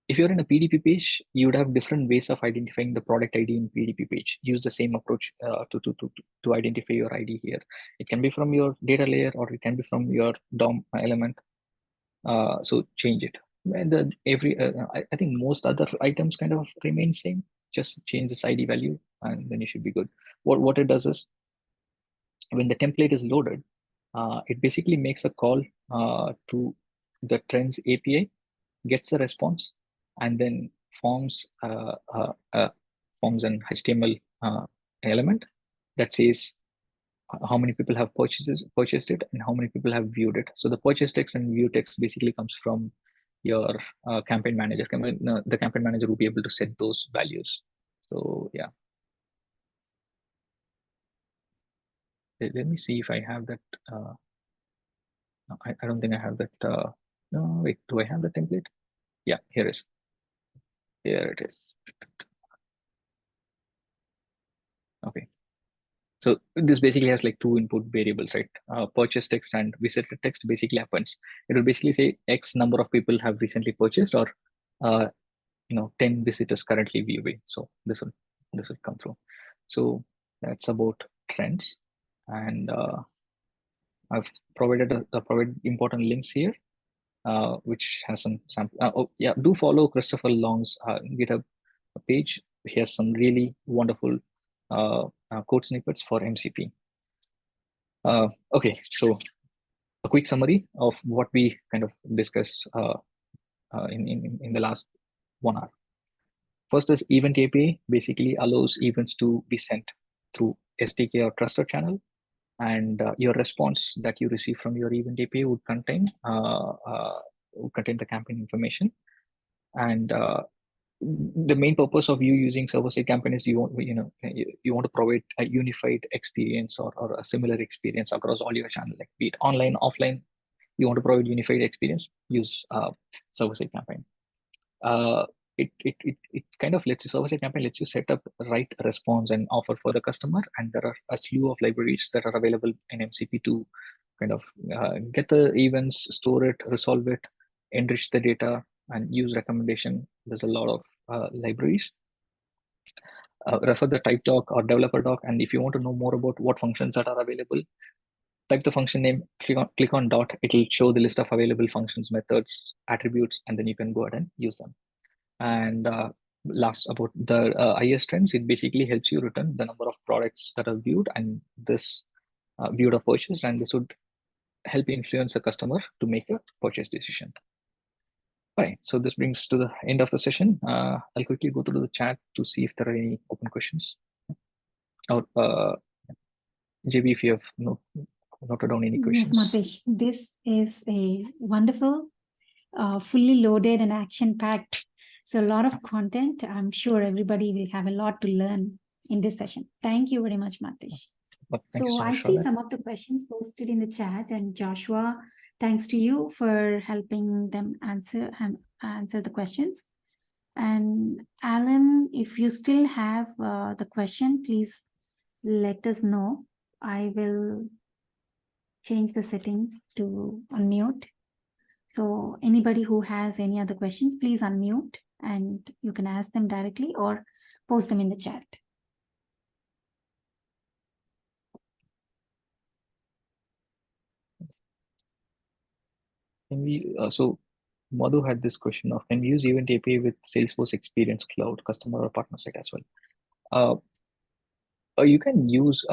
if you're in a PDP page, you would have different ways of identifying the product ID in PDP page. Use the same approach to identify your ID here. It can be from your data layer, or it can be from your DOM element. So change it. And I think most other items kind of remain same. Just change this ID value, and then you should be good. What it does is, when the template is loaded, it basically makes a call to the Trends API, gets a response, and then forms forms an HTML element that says how many people have purchased it and how many people have viewed it. So the purchase text and view text basically comes from your campaign manager. The campaign manager will be able to set those values. So yeah, let me see if I have that. No, I don't think I have that. No, wait, do I have the template? Yeah, here is. Here it is. Okay. So this basically has like two input variables, right? Purchase text and visitor text basically happens. It will basically say X number of people have recently purchased, or 10 visitors currently viewing. So this will come through. So that's about trends, and I've provided important links here, which has some sample. Oh yeah, do follow Christopher Long's GitHub page. He has some really wonderful code snippets for MCP. Okay, so a quick summary of what we kind of discussed in the last 1 hour. First is Event API basically allows events to be sent through SDK or trusted channel, and your response that you receive from your Event API would contain the campaign information, and the main purpose of you using server-side campaign is you want to provide a unified experience, or a similar experience across all your channel, like be it online, offline. You want to provide unified experience, use server-side campaign. uh, it kind of lets you, server-side campaign lets you set up right response and offer for the customer, and there are a slew of libraries that are available in MCP to kind of get the events, store it, resolve it, enrich the data, and use recommendation. There's a lot of libraries. Refer the type doc or developer doc, and if you want to know more about what functions that are available, type the function name, click on dot, it'll show the list of available functions, methods, attributes, and then you can go ahead and use them. And last, about the IS trends, it basically helps you return the number of products that are viewed, and this viewed or purchased, and this would help influence the customer to make a purchase decision. Fine. So this brings to the end of the session. I'll quickly go through the chat to see if there are any open questions. Or JB, if you have noted down any questions. Yes, Matesh, this is a wonderful, fully loaded and action-packed. So a lot of content. I'm sure everybody will have a lot to learn in this session. Thank you very much, Matesh. But thank you so I much for see that. some of the questions posted in the chat, and Joshua, thanks to you for helping them answer the questions. And Alan, if you still have the question, please let us know. I will change the setting to unmute. So anybody who has any other questions, please unmute and you can ask them directly or post them in the chat. Can we so Madhu had this question of, can we use Event API with Salesforce Experience Cloud customer or partner site as well? You can use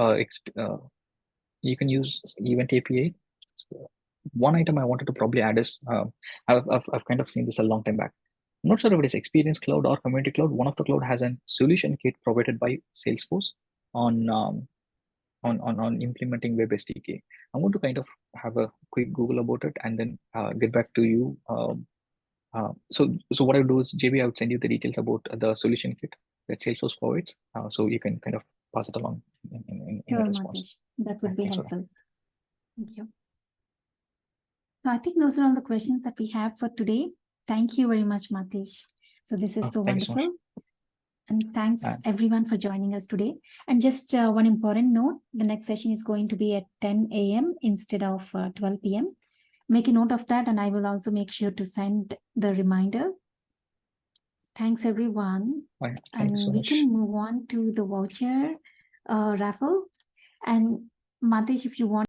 Event API. One item I wanted to probably add is I've kind of seen this a long time back. I'm not sure if it is Experience Cloud or Community Cloud. One of the cloud has a solution kit provided by Salesforce on implementing Web SDK. I'm going to kind of have a quick Google about it and then get back to you. So what I would do is, JB, I would send you the details about the solution kit that Salesforce provides, so you can kind of pass it along in a Sure, response. Matesh. That would be Thanks helpful. Thank you. So I think those are all the questions that we have for today. Thank you very much, Matesh. So this is so wonderful. And thanks everyone for joining us today. And just one important note, the next session is going to be at 10 a.m. instead of 12 p.m. Make a note of that, and I will also make sure to send the reminder. Thanks, everyone. And we can move on to the voucher raffle. And Matesh, if you want